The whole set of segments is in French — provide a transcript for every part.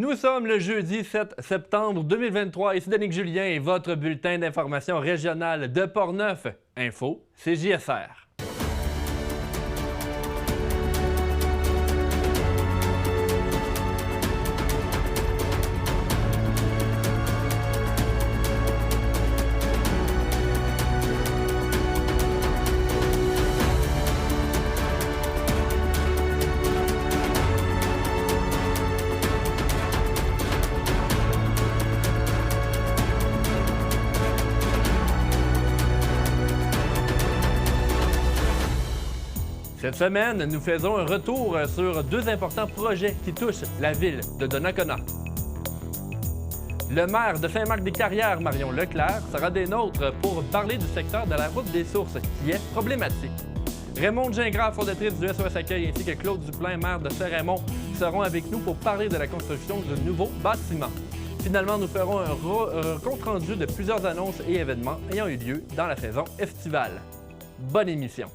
Nous sommes le jeudi 7 septembre 2023. Ici Danick Julien et votre bulletin d'information régionale de Portneuf. Info, c'est JSR. Cette semaine, nous faisons un retour sur deux importants projets qui touchent la ville de Donnacona. Le maire de Saint-Marc-des-Carrières, Marion Leclerc, sera des nôtres pour parler du secteur de la route des Sources qui est problématique. Raymond Gingras, fondatrice du SOS Accueil, ainsi que Claude Duplain, maire de Saint-Raymond, seront avec nous pour parler de la construction d'un nouveau bâtiment. Finalement, nous ferons un compte-rendu de plusieurs annonces et événements ayant eu lieu dans la saison estivale. Bonne émission!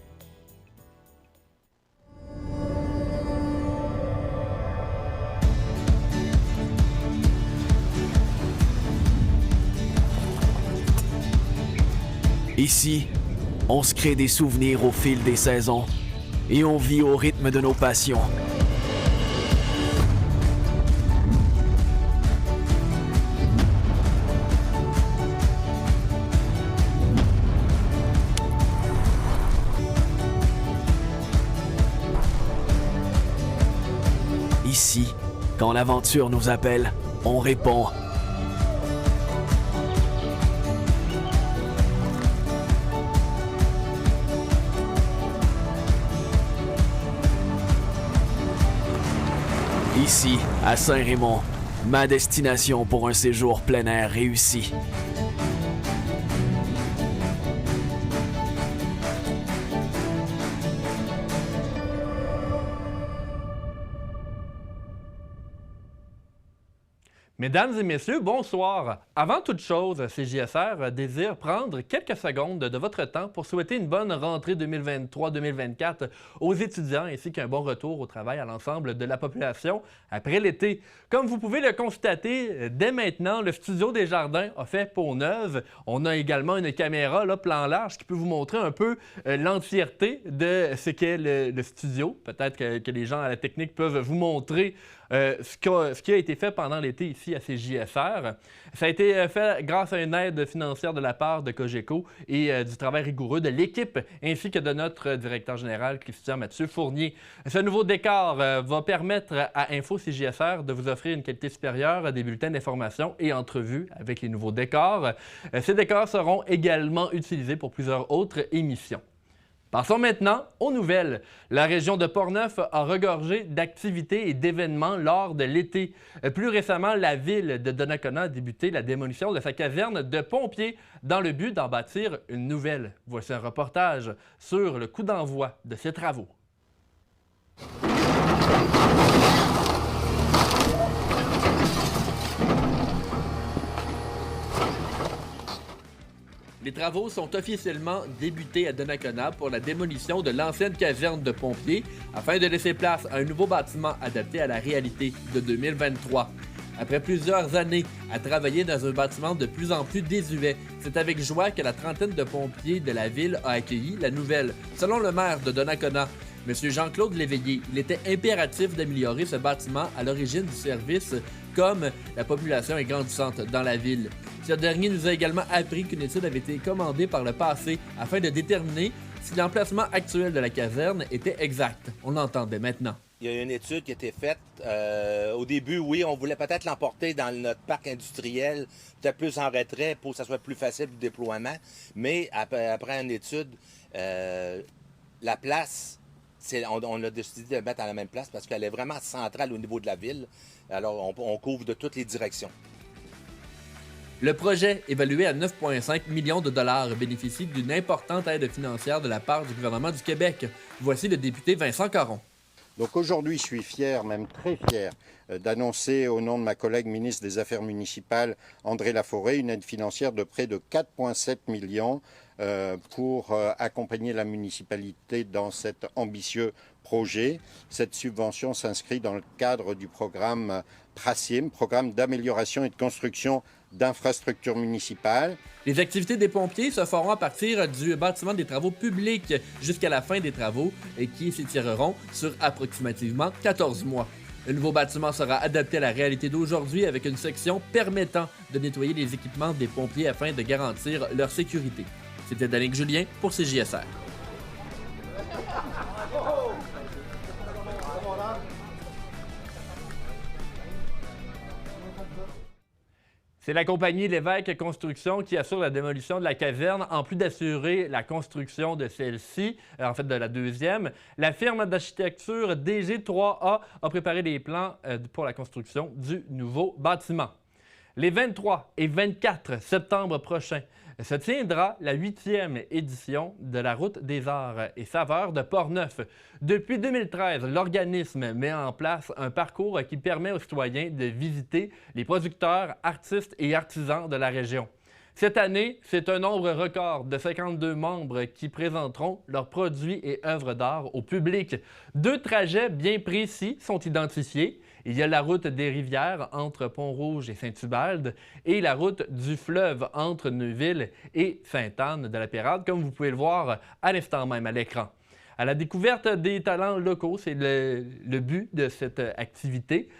Ici, on se crée des souvenirs au fil des saisons et on vit au rythme de nos passions. Ici, quand l'aventure nous appelle, on répond. Ici, à Saint-Raymond, ma destination pour un séjour plein air réussi. Mesdames et messieurs, bonsoir. Avant toute chose, CJSR désire prendre quelques secondes de votre temps pour souhaiter une bonne rentrée 2023-2024 aux étudiants ainsi qu'un bon retour au travail à l'ensemble de la population après l'été. Comme vous pouvez le constater, dès maintenant, le studio des Jardins a fait peau neuve. On a également une caméra là, plan large qui peut vous montrer un peu l'entièreté de ce qu'est le studio. Peut-être que les gens à la technique peuvent vous montrer ce qui a été fait pendant l'été ici à CJSR. Ça a été fait grâce à une aide financière de la part de Cogeco et du travail rigoureux de l'équipe ainsi que de notre directeur général Christian Mathieu Fournier. Ce nouveau décor va permettre à Info CJSR de vous offrir une qualité supérieure des bulletins d'information et entrevues avec les nouveaux décors. Ces décors seront également utilisés pour plusieurs autres émissions. Passons maintenant aux nouvelles. La région de Portneuf a regorgé d'activités et d'événements lors de l'été. Plus récemment, la ville de Donnacona a débuté la démolition de sa caserne de pompiers dans le but d'en bâtir une nouvelle. Voici un reportage sur le coup d'envoi de ces travaux. Les travaux sont officiellement débutés à Donnacona pour la démolition de l'ancienne caserne de pompiers afin de laisser place à un nouveau bâtiment adapté à la réalité de 2023. Après plusieurs années à travailler dans un bâtiment de plus en plus désuet, c'est avec joie que la trentaine de pompiers de la ville a accueilli la nouvelle. Selon le maire de Donnacona, M. Jean-Claude Léveillé, il était impératif d'améliorer ce bâtiment à l'origine du service, comme la population est grandissante dans la ville. Ce dernier nous a également appris qu'une étude avait été commandée par le passé afin de déterminer si l'emplacement actuel de la caserne était exact. On l'entend dès maintenant. Il y a une étude qui a été faite. Au début, oui, on voulait peut-être l'emporter dans notre parc industriel, peut-être plus en retrait pour que ça soit plus facile du déploiement. Mais après une étude, la place, on a décidé de mettre à la même place parce qu'elle est vraiment centrale au niveau de la ville. Alors, on couvre de toutes les directions. Le projet, évalué à 9,5 millions de dollars, bénéficie d'une importante aide financière de la part du gouvernement du Québec. Voici le député Vincent Caron. Donc aujourd'hui, je suis fier, même très fier, d'annoncer au nom de ma collègue ministre des Affaires municipales, André Laforêt, une aide financière de près de 4,7 millions pour accompagner la municipalité dans cet ambitieux projet. Cette subvention s'inscrit dans le cadre du programme PRACIM, programme d'amélioration et de construction d'infrastructures municipales. Les activités des pompiers se feront à partir du bâtiment des travaux publics jusqu'à la fin des travaux et qui s'étireront sur approximativement 14 mois. Le nouveau bâtiment sera adapté à la réalité d'aujourd'hui avec une section permettant de nettoyer les équipements des pompiers afin de garantir leur sécurité. C'était Danick Julien pour CJSR. C'est la compagnie Lévesque Construction qui assure la démolition de la caserne, en plus d'assurer la construction de celle-ci, en fait de la deuxième. La firme d'architecture DG3A a préparé les plans pour la construction du nouveau bâtiment. Les 23 et 24 septembre prochains se tiendra la 8e édition de la Route des Arts et Saveurs de Portneuf. Depuis 2013, l'organisme met en place un parcours qui permet aux citoyens de visiter les producteurs, artistes et artisans de la région. Cette année, c'est un nombre record de 52 membres qui présenteront leurs produits et œuvres d'art au public. 2 trajets bien précis sont identifiés. Il y a la route des rivières entre Pont-Rouge et Saint-Ubalde et la route du fleuve entre Neuville et Sainte-Anne-de-la-Pérade, comme vous pouvez le voir à l'instant même à l'écran. À la découverte des talents locaux, c'est le but de cette activité.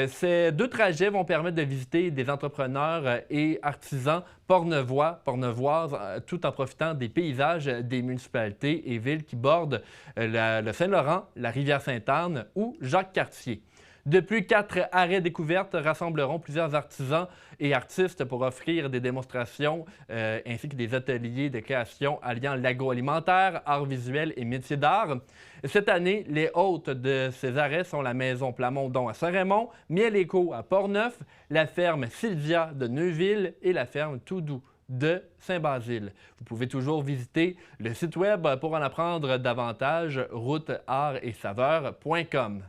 Ces 2 trajets vont permettre de visiter des entrepreneurs et artisans portneuvois, portneuvoises, tout en profitant des paysages des municipalités et villes qui bordent le Saint-Laurent, la rivière Sainte-Anne ou Jacques-Cartier. De plus, 4 arrêts découvertes rassembleront plusieurs artisans et artistes pour offrir des démonstrations ainsi que des ateliers de création alliant l'agroalimentaire, art visuel et métiers d'art. Cette année, les hôtes de ces arrêts sont la Maison Plamondon à Saint-Raymond, Miel Éco à Portneuf, la ferme Sylvia de Neuville et la ferme Toudou de Saint-Basile. Vous pouvez toujours visiter le site web pour en apprendre davantage, routeartetsaveurs.com.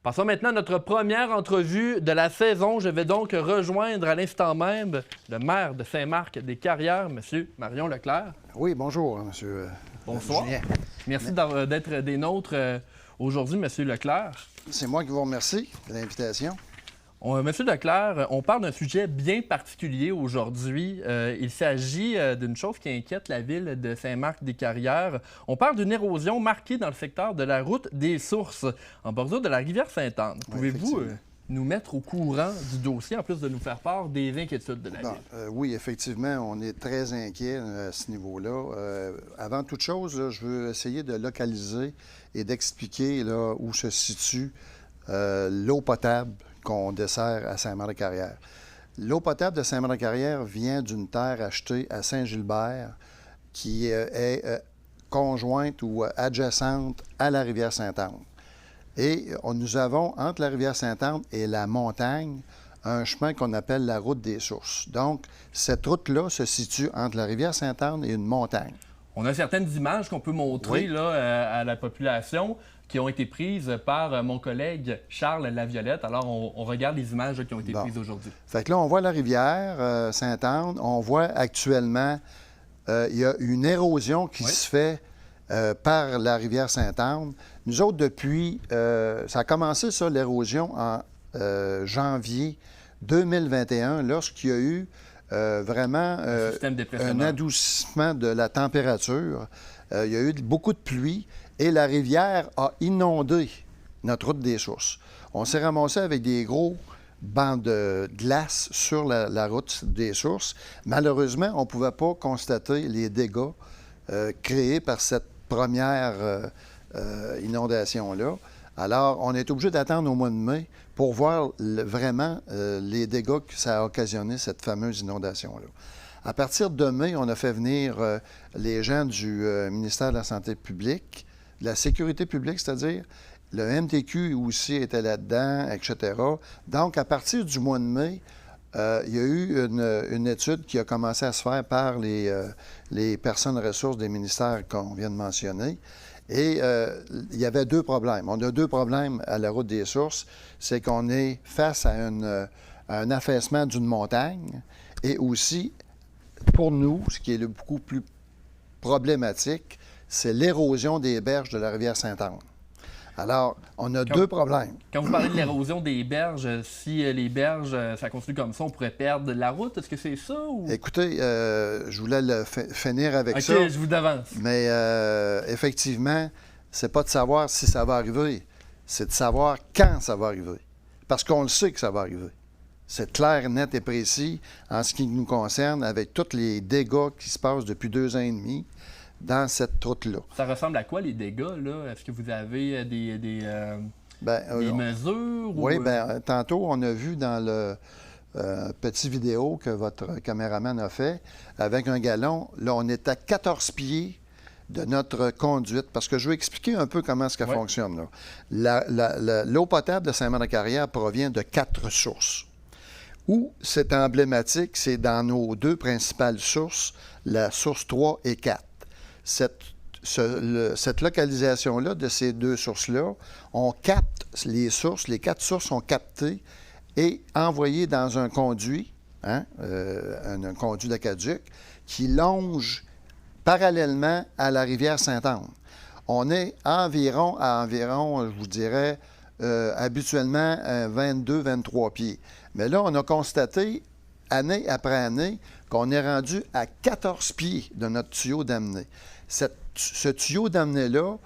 Passons maintenant à notre première entrevue de la saison. Je vais donc rejoindre à l'instant même le maire de Saint-Marc-des-Carrières, M. Marion Leclerc. Oui, bonjour, M. Bonsoir. Julien. Merci d'être des nôtres aujourd'hui, M. Leclerc. C'est moi qui vous remercie de l'invitation. Monsieur Leclerc, on parle d'un sujet bien particulier aujourd'hui. Il s'agit d'une chose qui inquiète la ville de Saint-Marc-des-Carrières. On parle d'une érosion marquée dans le secteur de la route des Sources, en bordure de la rivière Sainte-Anne. Pouvez-vous nous mettre au courant du dossier, en plus de nous faire part des inquiétudes de la ville? Oui, effectivement, on est très inquiets à ce niveau-là. Avant toute chose, là, je veux essayer de localiser et d'expliquer là, où se situe l'eau potable qu'on dessert à Saint-Marc-des-Carrières. L'eau potable de Saint-Marc-des-Carrières vient d'une terre achetée à Saint-Gilbert qui est conjointe ou adjacente à la rivière Sainte-Anne. Et nous avons, entre la rivière Sainte-Anne et la montagne, un chemin qu'on appelle la route des Sources. Donc, cette route-là se situe entre la rivière Sainte-Anne et une montagne. On a certaines images qu'on peut montrer là, à la population qui ont été prises par mon collègue Charles Laviolette. Alors, on regarde les images qui ont été prises aujourd'hui. Fait que là, on voit la rivière Sainte-Anne. On voit actuellement, il y a une érosion qui se fait par la rivière Sainte-Anne. Nous autres, depuis, ça a commencé, ça, l'érosion, en janvier 2021, lorsqu'il y a eu vraiment un adoucissement de la température. Il y a eu beaucoup de pluie et la rivière a inondé notre route des Sources. On s'est ramassé avec des gros bancs de glace sur la route des Sources. Malheureusement, on ne pouvait pas constater les dégâts créés par cette première inondation-là. Alors, on est obligé d'attendre au mois de mai pour voir vraiment les dégâts que ça a occasionné, cette fameuse inondation-là. À partir de mai, on a fait venir les gens du ministère de la Santé publique, de la Sécurité publique, c'est-à-dire le MTQ aussi était là-dedans, etc. Donc, à partir du mois de mai, il y a eu une étude qui a commencé à se faire par les personnes ressources des ministères qu'on vient de mentionner. Et il y avait 2 problèmes. On a 2 problèmes à la route des Sources. C'est qu'on est face à un affaissement d'une montagne et aussi, pour nous, ce qui est beaucoup plus problématique, c'est l'érosion des berges de la rivière Sainte-Anne. Alors, on a deux problèmes. Quand vous parlez de l'érosion des berges, si les berges, ça continue comme ça, on pourrait perdre la route. Est-ce que c'est ça? Ou... Écoutez, je voulais finir avec ça. OK, je vous avance. Mais effectivement, c'est pas de savoir si ça va arriver, c'est de savoir quand ça va arriver. Parce qu'on le sait que ça va arriver. C'est clair, net et précis en ce qui nous concerne, avec tous les dégâts qui se passent depuis 2 ans et demi dans cette route-là. Ça ressemble à quoi, les dégâts, là? Est-ce que vous avez des mesures? Oui, ou... bien, tantôt, on a vu dans le petit vidéo que votre caméraman a fait, avec un gallon, là, on est à 14 pieds de notre conduite, parce que je vais expliquer un peu comment est-ce qu'elle fonctionne. Là. L'eau potable de Saint-Marc-de-Carrière provient de 4 sources. Où c'est emblématique, c'est dans nos 2 principales sources, la source 3 et 4. Cette localisation-là de ces 2 sources-là, on capte les sources, les 4 sources sont captées et envoyées dans un conduit, un conduit d'aqueduc, qui longe parallèlement à la rivière Sainte-Anne. On est environ, je vous dirais, habituellement 22-23 pieds. Mais là, on a constaté, année après année, qu'on est rendu à 14 pieds de notre tuyau d'amener. Ce tuyau d'amener-là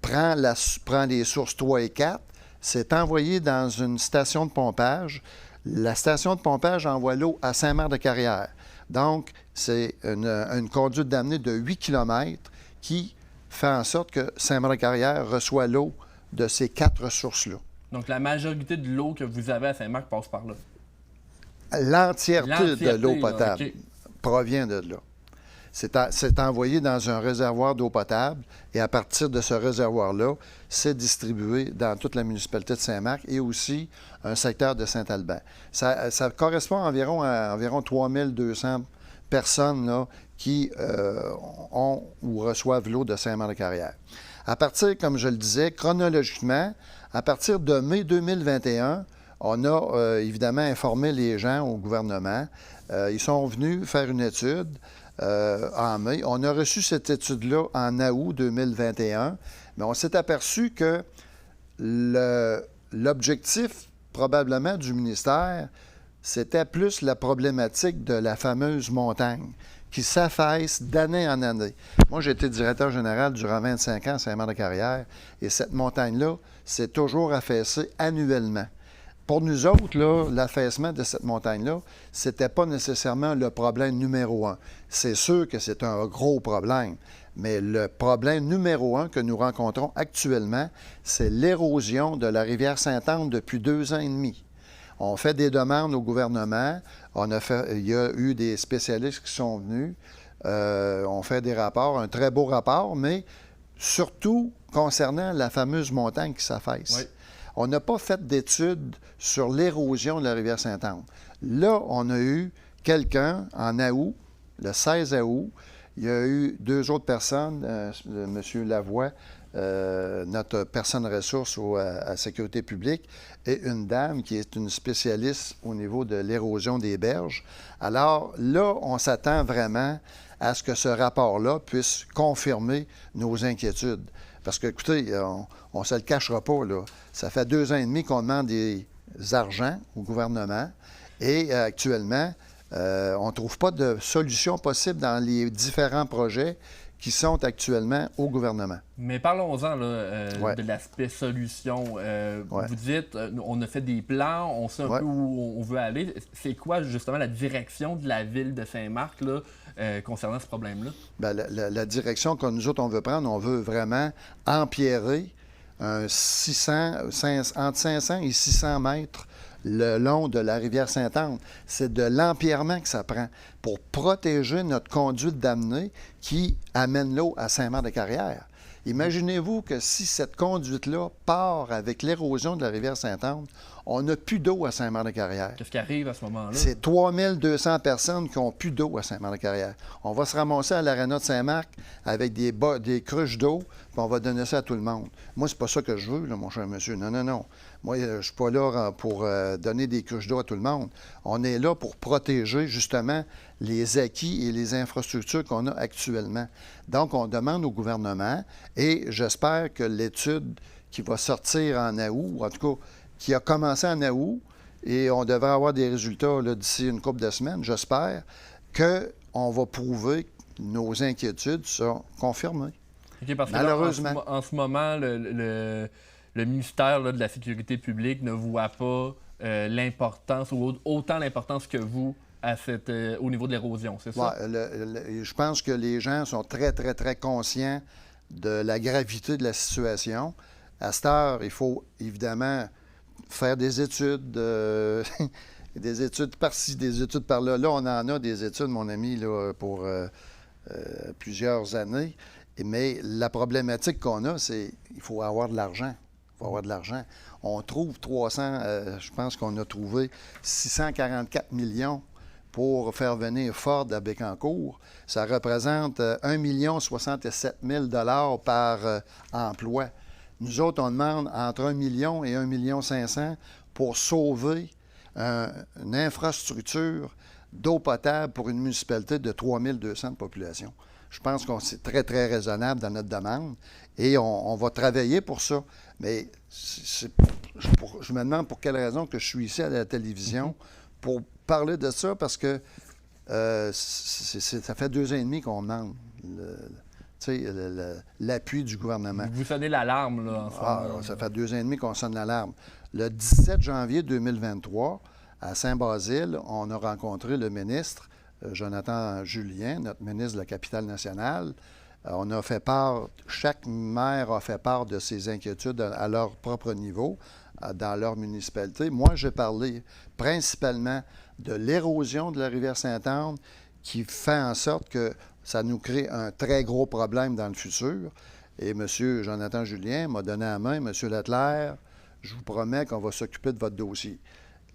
prend les sources 3 et 4, c'est envoyé dans une station de pompage. La station de pompage envoie l'eau à Saint-Marc-de-Carrière. Donc, c'est une conduite d'amener de 8 km qui fait en sorte que Saint-Marc-de-Carrière reçoit l'eau de ces 4 sources-là. Donc, la majorité de l'eau que vous avez à Saint-Marc passe par là? L'entièreté de l'eau potable provient de là. C'est envoyé dans un réservoir d'eau potable et à partir de ce réservoir-là, c'est distribué dans toute la municipalité de Saint-Marc et aussi un secteur de Saint-Alban. Ça correspond à environ 3200 personnes là, qui ont ou reçoivent l'eau de Saint-Marc-de-Carrière. À partir, comme je le disais, chronologiquement, à partir de mai 2021, on a évidemment informé les gens au gouvernement. Ils sont venus faire une étude en mai. On a reçu cette étude-là en août 2021, mais on s'est aperçu que l'objectif probablement du ministère, c'était plus la problématique de la fameuse montagne qui s'affaisse d'année en année. Moi, j'ai été directeur général durant 25 ans à Saint-Marc-de-Carrière et cette montagne-là s'est toujours affaissée annuellement. Pour nous autres, là, l'affaissement de cette montagne-là, ce n'était pas nécessairement le problème numéro 1. C'est sûr que c'est un gros problème, mais le problème numéro 1 que nous rencontrons actuellement, c'est l'érosion de la rivière Sainte-Anne depuis 2 ans et demi. On fait des demandes au gouvernement. Il y a eu des spécialistes qui sont venus. On fait des rapports, un très beau rapport, mais surtout concernant la fameuse montagne qui s'affaisse. Oui. On n'a pas fait d'études sur l'érosion de la rivière Sainte-Anne. Là, on a eu quelqu'un en août, le 16 août. Il y a eu 2 autres personnes, M. Lavoie, notre personne ressource à Sécurité publique, et une dame qui est une spécialiste au niveau de l'érosion des berges. Alors là, on s'attend vraiment à ce que ce rapport-là puisse confirmer nos inquiétudes. Parce que, écoutez, on ne se le cachera pas, là. Ça fait 2 ans et demi qu'on demande des argents au gouvernement et actuellement, on ne trouve pas de solution possible dans les différents projets qui sont actuellement au gouvernement. Mais parlons-en de l'aspect solution. Vous dites, on a fait des plans, on sait un peu où on veut aller. C'est quoi justement la direction de la ville de Saint-Marc là, concernant ce problème-là? Bien, la direction que nous autres, on veut prendre, on veut vraiment empierrer entre 500 et 600 mètres le long de la rivière Sainte-Anne. C'est de l'empierrement que ça prend pour protéger notre conduite d'amener qui amène l'eau à Saint-Marc-de-Carrière. Imaginez-vous que si cette conduite-là part avec l'érosion de la rivière Sainte-Anne, On n'a plus d'eau à Saint-Marc-de-Carrière. Qu'est-ce qui arrive à ce moment-là? C'est 3200 personnes qui n'ont plus d'eau à Saint-Marc-de-Carrière. On va se ramasser à l'aréna de Saint-Marc avec des cruches d'eau, puis on va donner ça à tout le monde. Moi, c'est pas ça que je veux, là, mon cher monsieur. Non, non, non. Moi, je suis pas là pour donner des cruches d'eau à tout le monde. On est là pour protéger, justement, les acquis et les infrastructures qu'on a actuellement. Donc, on demande au gouvernement, et j'espère que l'étude qui va sortir en août, ou en tout cas, qui a commencé en août, et on devrait avoir des résultats là, d'ici une couple de semaines, j'espère, qu'on va prouver que nos inquiétudes sont confirmées. OK, parce que malheureusement. là, en ce moment, le ministère là, de la Sécurité publique ne voit pas l'importance, ou autant l'importance que vous, au niveau de l'érosion, c'est ça? Ouais, je pense que les gens sont très, très, très conscients de la gravité de la situation. À cette heure, il faut évidemment faire des études, des études par-ci, des études par-là. Là, on en a des études, mon ami, là, pour plusieurs années. Mais la problématique qu'on a, c'est qu'il faut avoir de l'argent. Il faut avoir de l'argent. On trouve je pense qu'on a trouvé 644 millions pour faire venir Ford à Bécancour. Ça représente 1 067 000 $ par emploi. Nous autres, on demande entre 1 million et 1 500 000 pour sauver une infrastructure d'eau potable pour une municipalité de 3 200 de population. Je pense que c'est très, très raisonnable dans notre demande et on va travailler pour ça. Mais je me demande pour quelle raison que je suis ici à la télévision pour parler de ça, parce que ça fait 2 ans et demi qu'on demande l'appui du gouvernement. Vous sonnez l'alarme, là, en ce moment. Ça fait 2 ans et demi qu'on sonne l'alarme. Le 17 janvier 2023, à Saint-Basile, on a rencontré le ministre Jonathan Julien, notre ministre de la Capitale-Nationale. On a fait part, chaque maire a fait part de ses inquiétudes à leur propre niveau, dans leur municipalité. Moi, j'ai parlé principalement de l'érosion de la rivière Sainte-Anne qui fait en sorte que ça nous crée un très gros problème dans le futur. Et M. Jonathan Julien m'a donné la main. M. Leclerc, je vous promets qu'on va s'occuper de votre dossier.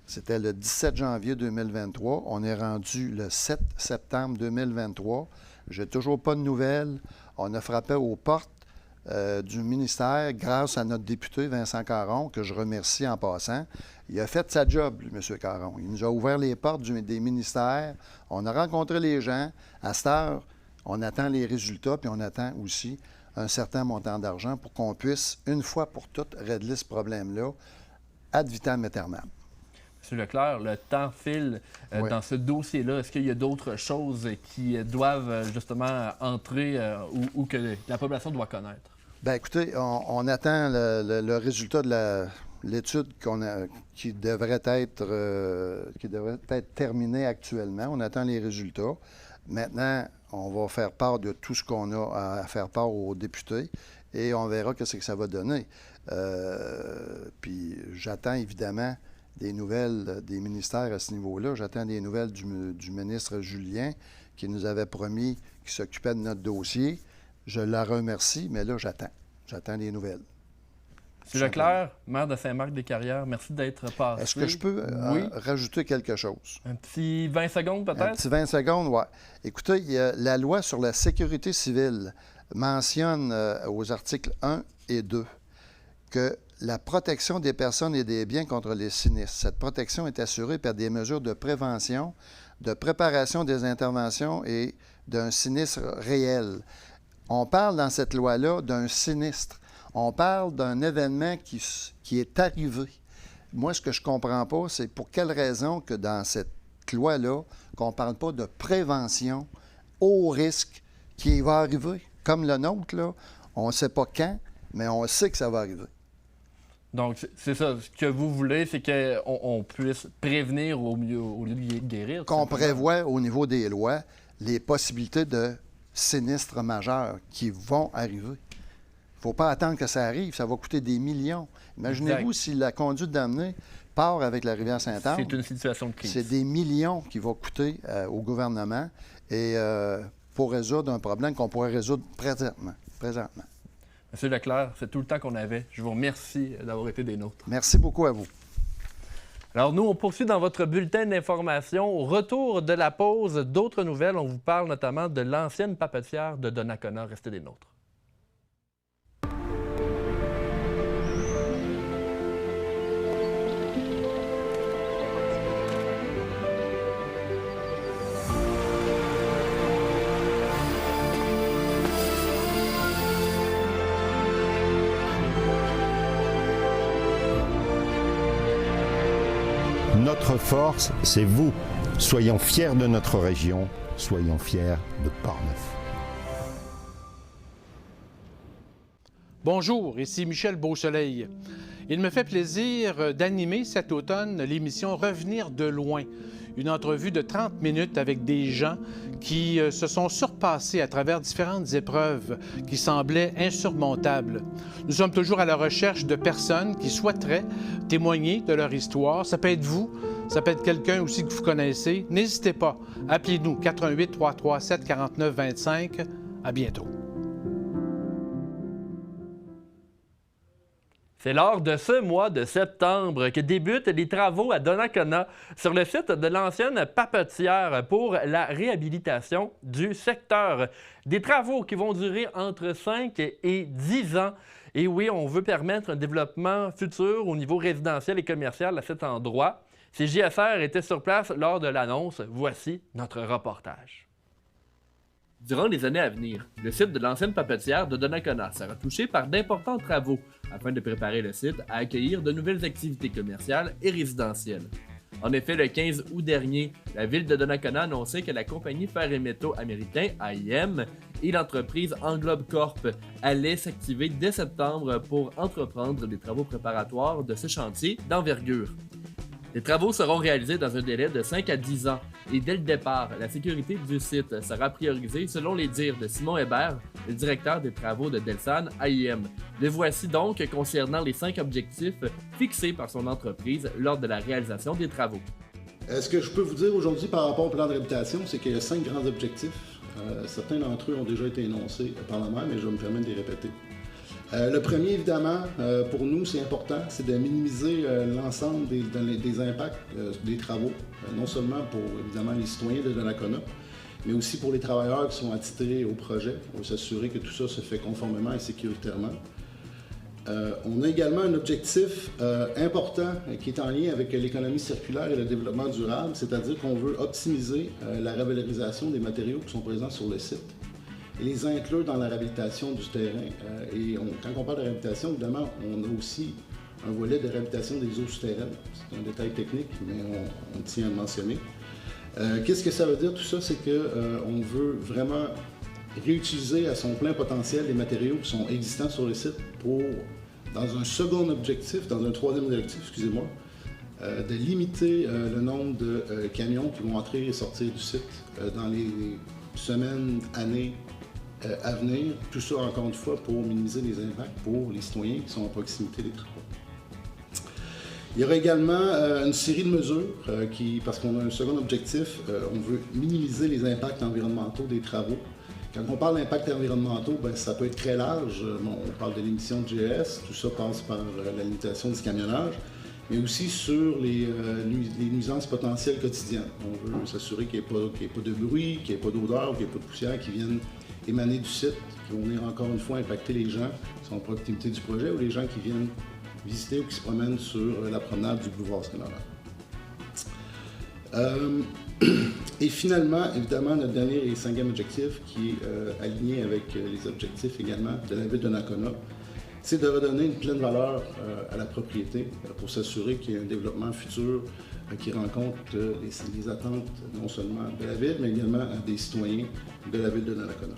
C'était le 17 janvier 2023. On est rendu le 7 septembre 2023. J'ai toujours pas de nouvelles. On a frappé aux portes du ministère grâce à notre député Vincent Caron, que je remercie en passant. Il a fait sa job, lui, M. Caron. Il nous a ouvert les portes des ministères. On a rencontré les gens. À cette heure, on attend les résultats, puis on attend aussi un certain montant d'argent pour qu'on puisse, une fois pour toutes, régler ce problème-là ad vitam aeternam. M. Leclerc, le temps file dans ce dossier-là. Est-ce qu'il y a d'autres choses qui doivent justement entrer ou que la population doit connaître? Bien, écoutez, on attend le résultat de l'étude qui devrait être terminée actuellement. On attend les résultats. Maintenant, on va faire part de tout ce qu'on a à faire part aux députés et on verra ce que ça va donner. Puis j'attends évidemment des nouvelles des ministères à ce niveau-là. J'attends des nouvelles du ministre Julien qui nous avait promis qu'il s'occupait de notre dossier. Je la remercie, mais là, j'attends. J'attends des nouvelles. M. Leclerc, maire de Saint-Marc-des-Carrières, merci d'être passé. Est-ce que je peux rajouter quelque chose? Un petit 20 secondes peut-être? Un petit 20 secondes, oui. Écoutez, la loi sur la sécurité civile mentionne aux articles 1 et 2 que la protection des personnes et des biens contre les sinistres. Cette protection est assurée par des mesures de prévention, de préparation des interventions et d'un sinistre réel. On parle dans cette loi-là d'un sinistre. On parle d'un événement qui est arrivé. Moi, ce que je ne comprends pas, c'est pour quelle raison que dans cette loi-là, qu'on ne parle pas de prévention au risque qui va arriver. Comme le nôtre, là, on ne sait pas quand, mais on sait que ça va arriver. Donc, c'est ça. Ce que vous voulez, c'est qu'on puisse prévenir au lieu de guérir. Qu'on prévoit au niveau des lois les possibilités de sinistres majeurs qui vont arriver. Il ne faut pas attendre que ça arrive. Ça va coûter des millions. Imaginez-vous si la conduite d'amener part avec la rivière Sainte-Anne. C'est une situation de crise. C'est des millions qui vont coûter au gouvernement et pour résoudre un problème qu'on pourrait résoudre présentement. M. Leclerc, c'est tout le temps qu'on avait. Je vous remercie d'avoir été des nôtres. Merci beaucoup à vous. Alors nous, on poursuit dans votre bulletin d'information. Au retour de la pause, d'autres nouvelles. On vous parle notamment de l'ancienne papetière de Donnacona. Restez des nôtres. Notre force, c'est vous. Soyons fiers de notre région, soyons fiers de Portneuf. Bonjour, ici Michel Beausoleil. Il me fait plaisir d'animer cet automne l'émission Revenir de loin, une entrevue de 30 minutes avec des gens qui se sont surpassés à travers différentes épreuves qui semblaient insurmontables. Nous sommes toujours à la recherche de personnes qui souhaiteraient témoigner de leur histoire. Ça peut être vous, ça peut être quelqu'un aussi que vous connaissez. N'hésitez pas, appelez-nous 88 337 49 25. À bientôt. C'est lors de ce mois de septembre que débutent les travaux à Donnacona sur le site de l'ancienne papetière pour la réhabilitation du secteur. Des travaux qui vont durer entre 5 et 10 ans. Et oui, on veut permettre un développement futur au niveau résidentiel et commercial à cet endroit. CJSR était sur place lors de l'annonce. Voici notre reportage. Durant les années à venir, le site de l'ancienne papetière de Donnacona sera touché par d'importants travaux afin de préparer le site à accueillir de nouvelles activités commerciales et résidentielles. En effet, le 15 août dernier, la ville de Donnacona annonçait que la compagnie Fer et Métaux américain AIM et l'entreprise Englobe Corp allaient s'activer dès septembre pour entreprendre des travaux préparatoires de ce chantier d'envergure. Les travaux seront réalisés dans un délai de 5 à 10 ans et dès le départ, la sécurité du site sera priorisée selon les dires de Simon Hébert, le directeur des travaux de Delsan AIM. Le voici donc concernant les 5 objectifs fixés par son entreprise lors de la réalisation des travaux. Ce que je peux vous dire aujourd'hui par rapport au plan de réhabilitation, c'est qu'il y a 5 grands objectifs. Certains d'entre eux ont déjà été énoncés par la maire, mais je vais me permettre de les répéter. Le premier, évidemment, pour nous, c'est important, c'est de minimiser l'ensemble des impacts des travaux, non seulement pour, évidemment, les citoyens de Donnacona, mais aussi pour les travailleurs qui sont attitrés au projet. On va s'assurer que tout ça se fait conformément et sécuritairement. On a également un objectif important qui est en lien avec l'économie circulaire et le développement durable, c'est-à-dire qu'on veut optimiser la revalorisation des matériaux qui sont présents sur le site et les inclure dans la réhabilitation du terrain. Quand on parle de réhabilitation, évidemment, on a aussi un volet de réhabilitation des eaux souterraines. C'est un détail technique, mais on tient à le mentionner. Qu'est-ce que ça veut dire tout ça? C'est qu'on veut vraiment réutiliser à son plein potentiel les matériaux qui sont existants sur le site pour, dans un second objectif, dans un troisième objectif, excusez-moi, de limiter le nombre de camions qui vont entrer et sortir du site dans les semaines, années à venir. Tout ça, encore une fois, pour minimiser les impacts pour les citoyens qui sont à proximité des travaux. Il y aura également une série de mesures parce qu'on a un second objectif, on veut minimiser les impacts environnementaux des travaux. Quand on parle d'impacts environnementaux, ça peut être très large. On parle de l'émission de GES, tout ça passe par la limitation du camionnage, mais aussi sur les nuisances potentielles quotidiennes. On veut s'assurer qu'il n'y ait pas de bruit, qu'il n'y ait pas d'odeur, qu'il n'y ait pas de poussière qui viennent émaner du site, qui vont venir encore une fois impacter les gens qui sont en proximité du projet ou les gens qui viennent visiter ou qui se promènent sur la promenade du boulevard Saint-Laurent. Et finalement, évidemment, notre dernier et cinquième objectif, qui est aligné avec les objectifs également de la ville de Donnacona, c'est de redonner une pleine valeur à la propriété pour s'assurer qu'il y ait un développement futur qui rencontre les attentes non seulement de la ville, mais également des citoyens de la ville de Donnacona.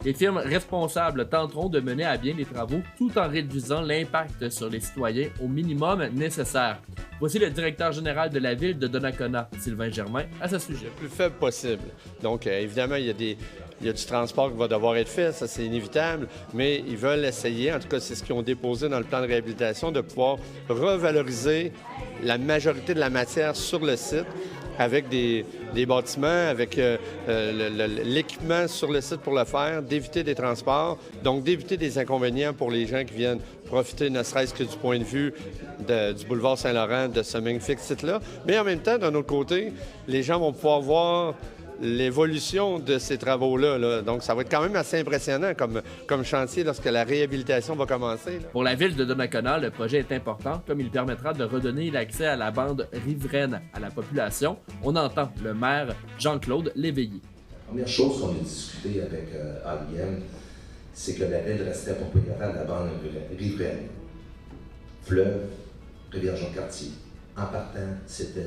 Les firmes responsables tenteront de mener à bien les travaux tout en réduisant l'impact sur les citoyens au minimum nécessaire. Voici le directeur général de la ville de Donnacona, Sylvain Germain, à ce sujet. Le plus faible possible. Donc, évidemment, il y a du transport qui va devoir être fait, ça c'est inévitable, mais ils veulent essayer, en tout cas c'est ce qu'ils ont déposé dans le plan de réhabilitation, de pouvoir revaloriser la majorité de la matière sur le site avec des bâtiments, avec l'équipement sur le site pour le faire, d'éviter des transports, donc d'éviter des inconvénients pour les gens qui viennent profiter ne serait-ce que du point de vue du boulevard Saint-Laurent, de ce magnifique site-là. Mais en même temps, d'un autre côté, les gens vont pouvoir voir l'évolution de ces travaux-là. Là. Donc, ça va être quand même assez impressionnant comme chantier lorsque la réhabilitation va commencer. Là. Pour la ville de Donnacona, le projet est important, comme il permettra de redonner l'accès à la bande riveraine à la population. On entend le maire Jean-Claude Léveillé. La première chose qu'on a discuté avec AIM, c'est que la ville restait propriétaire de la bande riveraine. Fleuve, Rivière-Jean-Cartier. En partant, c'était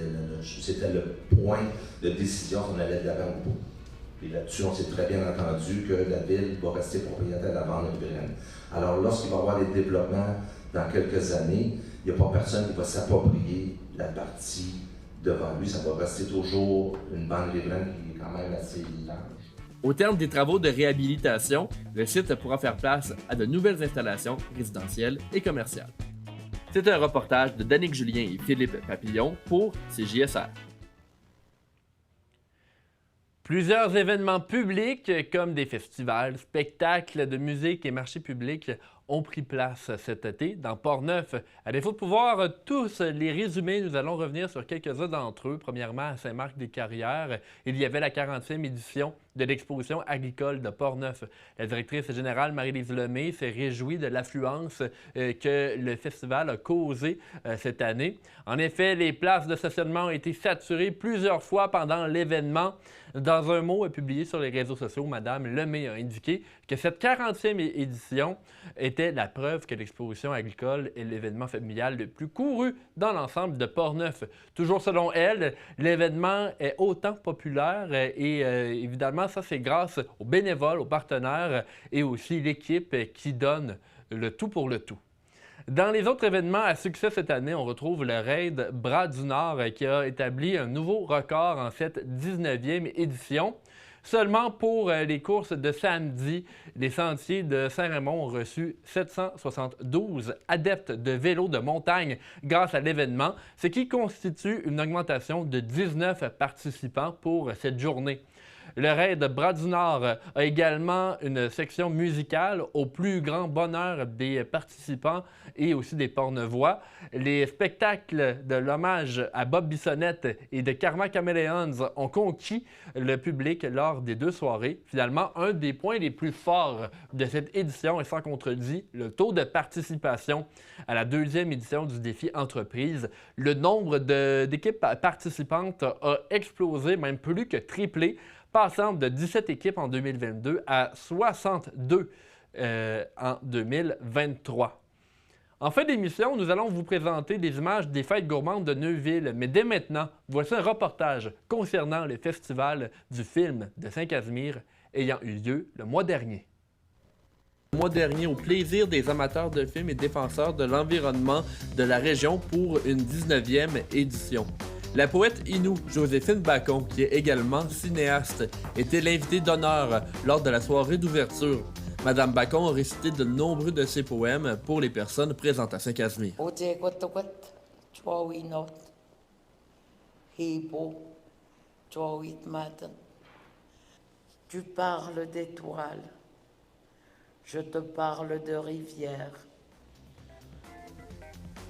le point de décision qu'on allait de l'avant ou pas. Et là-dessus, on s'est très bien entendu que la ville va rester propriétaire de la bande riveraine. Alors, lorsqu'il va y avoir des développements dans quelques années, il n'y a pas personne qui va s'approprier la partie devant lui. Ça va rester toujours une bande riveraine qui est quand même assez large. Au terme des travaux de réhabilitation, le site pourra faire place à de nouvelles installations résidentielles et commerciales. C'est un reportage de Danick Julien et Philippe Papillon pour CJSR. Plusieurs événements publics, comme des festivals, spectacles de musique et marchés publics, ont pris place cet été dans Portneuf. À défaut de pouvoir tous les résumer, nous allons revenir sur quelques-uns d'entre eux. Premièrement, à Saint-Marc-des-Carrières, il y avait la 40e édition de l'exposition agricole de Portneuf. La directrice générale, Marie-Lise Lemay, s'est réjouie de l'affluence que le festival a causé cette année. En effet, les places de stationnement ont été saturées plusieurs fois pendant l'événement. Dans un mot publié sur les réseaux sociaux, Mme Lemay a indiqué que cette 40e édition était la preuve que l'exposition agricole est l'événement familial le plus couru dans l'ensemble de Portneuf. Toujours selon elle, l'événement est autant populaire et évidemment, ça c'est grâce aux bénévoles, aux partenaires et aussi l'équipe qui donne le tout pour le tout. Dans les autres événements à succès cette année, on retrouve le Raid Bras du Nord qui a établi un nouveau record en cette 19e édition. Seulement pour les courses de samedi, les sentiers de Saint-Raymond ont reçu 772 adeptes de vélo de montagne grâce à l'événement, ce qui constitue une augmentation de 19 participants pour cette journée. Le Raid Bras du Nord a également une section musicale au plus grand bonheur des participants et aussi des Portneuvois. Les spectacles de l'hommage à Bob Bissonnette et de Karma Chameleons ont conquis le public lors des deux soirées. Finalement, un des points les plus forts de cette édition est sans contredit le taux de participation à la deuxième édition du défi entreprise. Le nombre d'équipes participantes a explosé, même plus que triplé, passant de 17 équipes en 2022 à 62 en 2023. En fin d'émission, nous allons vous présenter des images des fêtes gourmandes de Neuville, mais dès maintenant, voici un reportage concernant le festival du film de Saint-Casimir ayant eu lieu le mois dernier. Le mois dernier, au plaisir des amateurs de films et défenseurs de l'environnement de la région pour une 19e édition. La poète Inou Joséphine Bacon, qui est également cinéaste, était l'invitée d'honneur lors de la soirée d'ouverture. Madame Bacon a récité de nombreux de ses poèmes pour les personnes présentes à Saint-Casimir. Tu parles d'étoiles, je te parle de rivières.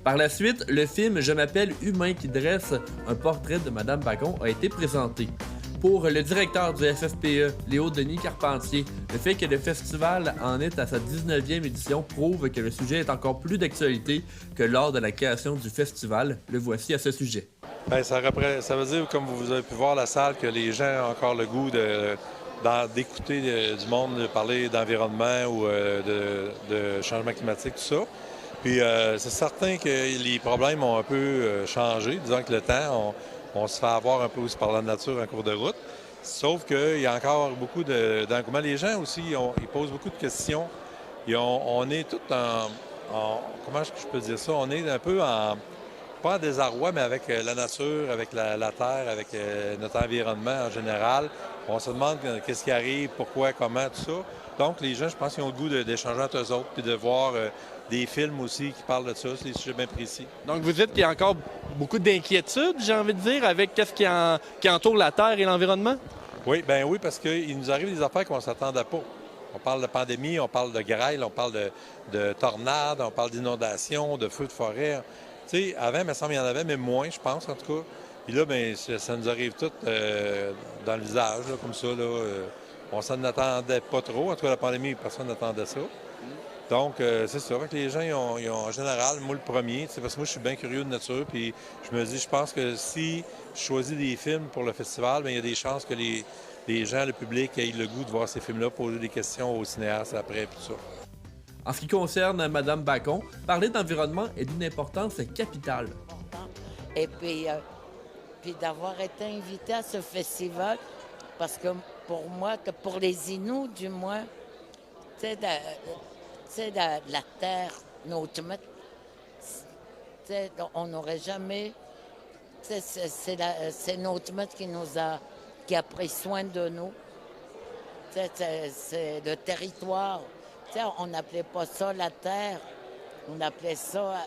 Par la suite, le film Je m'appelle Humain qui dresse un portrait de Madame Bacon a été présenté. Pour le directeur du FFPE, Léo-Denis Carpentier, le fait que le festival en est à sa 19e édition prouve que le sujet est encore plus d'actualité que lors de la création du festival. Le voici à ce sujet. Bien, ça veut dire, comme vous avez pu voir la salle, que les gens ont encore le goût d'écouter du monde parler d'environnement ou de changement climatique, tout ça. Puis c'est certain que les problèmes ont un peu changé. Disons que le temps, on se fait avoir un peu aussi par la nature en cours de route. Sauf qu'il y a encore beaucoup d'engouement. Les gens aussi, ils posent beaucoup de questions. On est tout comment je peux dire ça? On est un peu pas en désarroi, mais avec la nature, avec la terre, avec notre environnement en général. On se demande qu'est-ce qui arrive, pourquoi, comment, tout ça. Donc, les gens, je pense qu'ils ont le goût d'échanger entre eux autres puis de voir des films aussi qui parlent de ça, c'est des sujets bien précis. Donc, vous dites qu'il y a encore beaucoup d'inquiétudes, j'ai envie de dire, avec qu'est-ce qui entoure la Terre et l'environnement? Oui, oui, parce qu'il nous arrive des affaires qu'on ne s'attendait pas. On parle de pandémie, on parle de grêle, on parle de tornades, on parle d'inondations, de feux de forêt. Tu sais, avant, il me semble qu'il y en avait, mais moins, je pense, en tout cas. Puis là, bien, ça nous arrive tout dans le visage, là, comme ça. Là, on s'en attendait pas trop. En tout cas, la pandémie, personne n'attendait ça. Donc, c'est ça. Que les gens, ils ont, en général, moi, le premier, parce que moi, je suis bien curieux de nature. Puis je me dis, je pense que si je choisis des films pour le festival, bien, il y a des chances que les gens, le public, aient le goût de voir ces films-là, poser des questions aux cinéastes après, puis tout ça. En ce qui concerne Mme Bacon, parler d'environnement est d'une importance capitale. Et puis d'avoir été invité à ce festival, parce que pour moi, pour les Inuits du moins, tu sais, la terre, notre maître, on n'aurait jamais... C'est notre maître qui a pris soin de nous. C'est le territoire. T'sais, on n'appelait pas ça la terre, on appelait ça...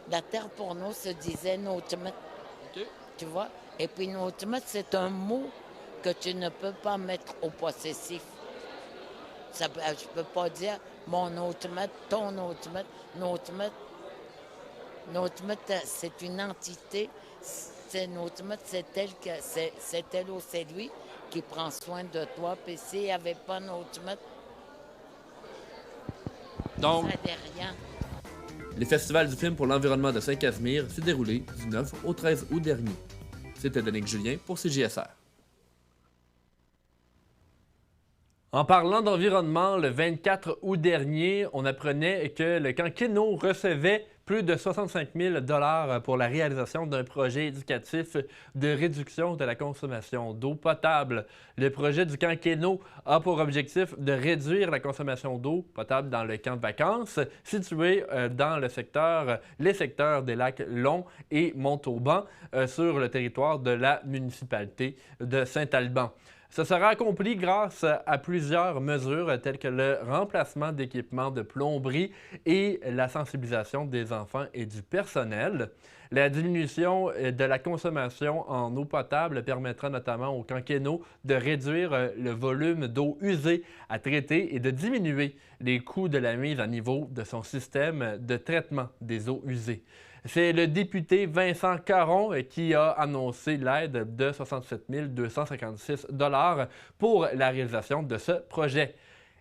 La terre, pour nous, se disait notre maître. Tu vois? Et puis notre maître, c'est un mot que tu ne peux pas mettre au possessif. Je ne peux pas dire mon autre maître, ton autre maître, notre maître. Notre maître, c'est une entité. C'est notre maître, c'est elle ou c'est lui qui prend soin de toi. Puis s'il n'y avait pas notre maître, donc, ça n'est rien. Le Festival du film pour l'environnement de Saint-Casimir s'est déroulé du 9 au 13 août dernier. C'était Danick Julien pour CJSR. En parlant d'environnement, le 24 août dernier, on apprenait que le camp Quéneau recevait plus de 65 000 $ pour la réalisation d'un projet éducatif de réduction de la consommation d'eau potable. Le projet du camp Quéneau a pour objectif de réduire la consommation d'eau potable dans le camp de vacances situé dans les secteurs des lacs Long et Montauban sur le territoire de la municipalité de Saint-Alban. Ça sera accompli grâce à plusieurs mesures telles que le remplacement d'équipements de plomberie et la sensibilisation des enfants et du personnel. La diminution de la consommation en eau potable permettra notamment au camp Quéneau de réduire le volume d'eau usée à traiter et de diminuer les coûts de la mise à niveau de son système de traitement des eaux usées. C'est le député Vincent Caron qui a annoncé l'aide de 67 256 $ pour la réalisation de ce projet.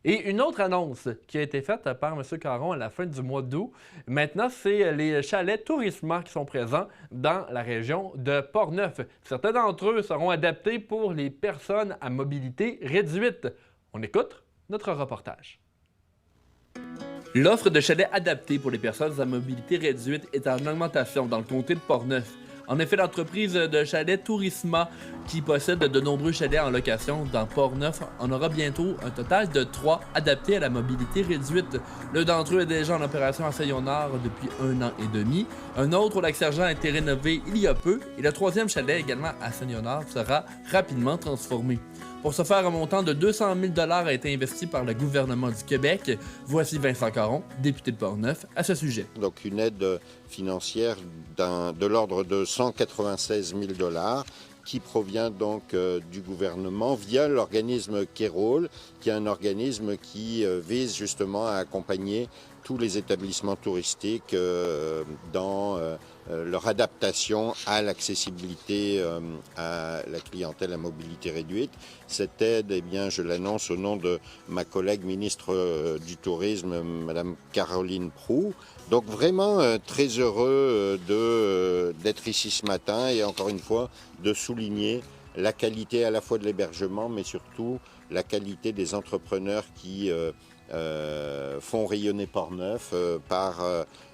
Et une autre annonce qui a été faite par M. Caron à la fin du mois d'août, maintenant, c'est les chalets Tourisma qui sont présents dans la région de Portneuf. Certains d'entre eux seront adaptés pour les personnes à mobilité réduite. On écoute notre reportage. L'offre de chalets adaptés pour les personnes à mobilité réduite est en augmentation dans le comté de Portneuf. En effet, l'entreprise de chalets Tourisma, qui possède de nombreux chalets en location dans Portneuf, en aura bientôt un total de 3 adaptés à la mobilité réduite. L'un d'entre eux est déjà en opération à Saint-Léonard depuis 1 an et demi. Un autre au Lac-Sergent a été rénové il y a peu. Et le troisième chalet, également à Saint-Léonard, sera rapidement transformé. Pour ce faire, un montant de 200 000 $ a été investi par le gouvernement du Québec. Voici Vincent Caron, député de Portneuf, à ce sujet. Donc une aide financière de l'ordre de 196 000 $ qui provient donc du gouvernement via l'organisme Kérol, qui est un organisme qui vise justement à accompagner tous les établissements touristiques dans leur adaptation à l'accessibilité à la clientèle à mobilité réduite. Cette aide, eh bien, je l'annonce au nom de ma collègue ministre du Tourisme, Madame Caroline Proulx. Donc vraiment très heureux d'être ici ce matin et encore une fois de souligner la qualité à la fois de l'hébergement mais surtout la qualité des entrepreneurs qui font rayonner Portneuf par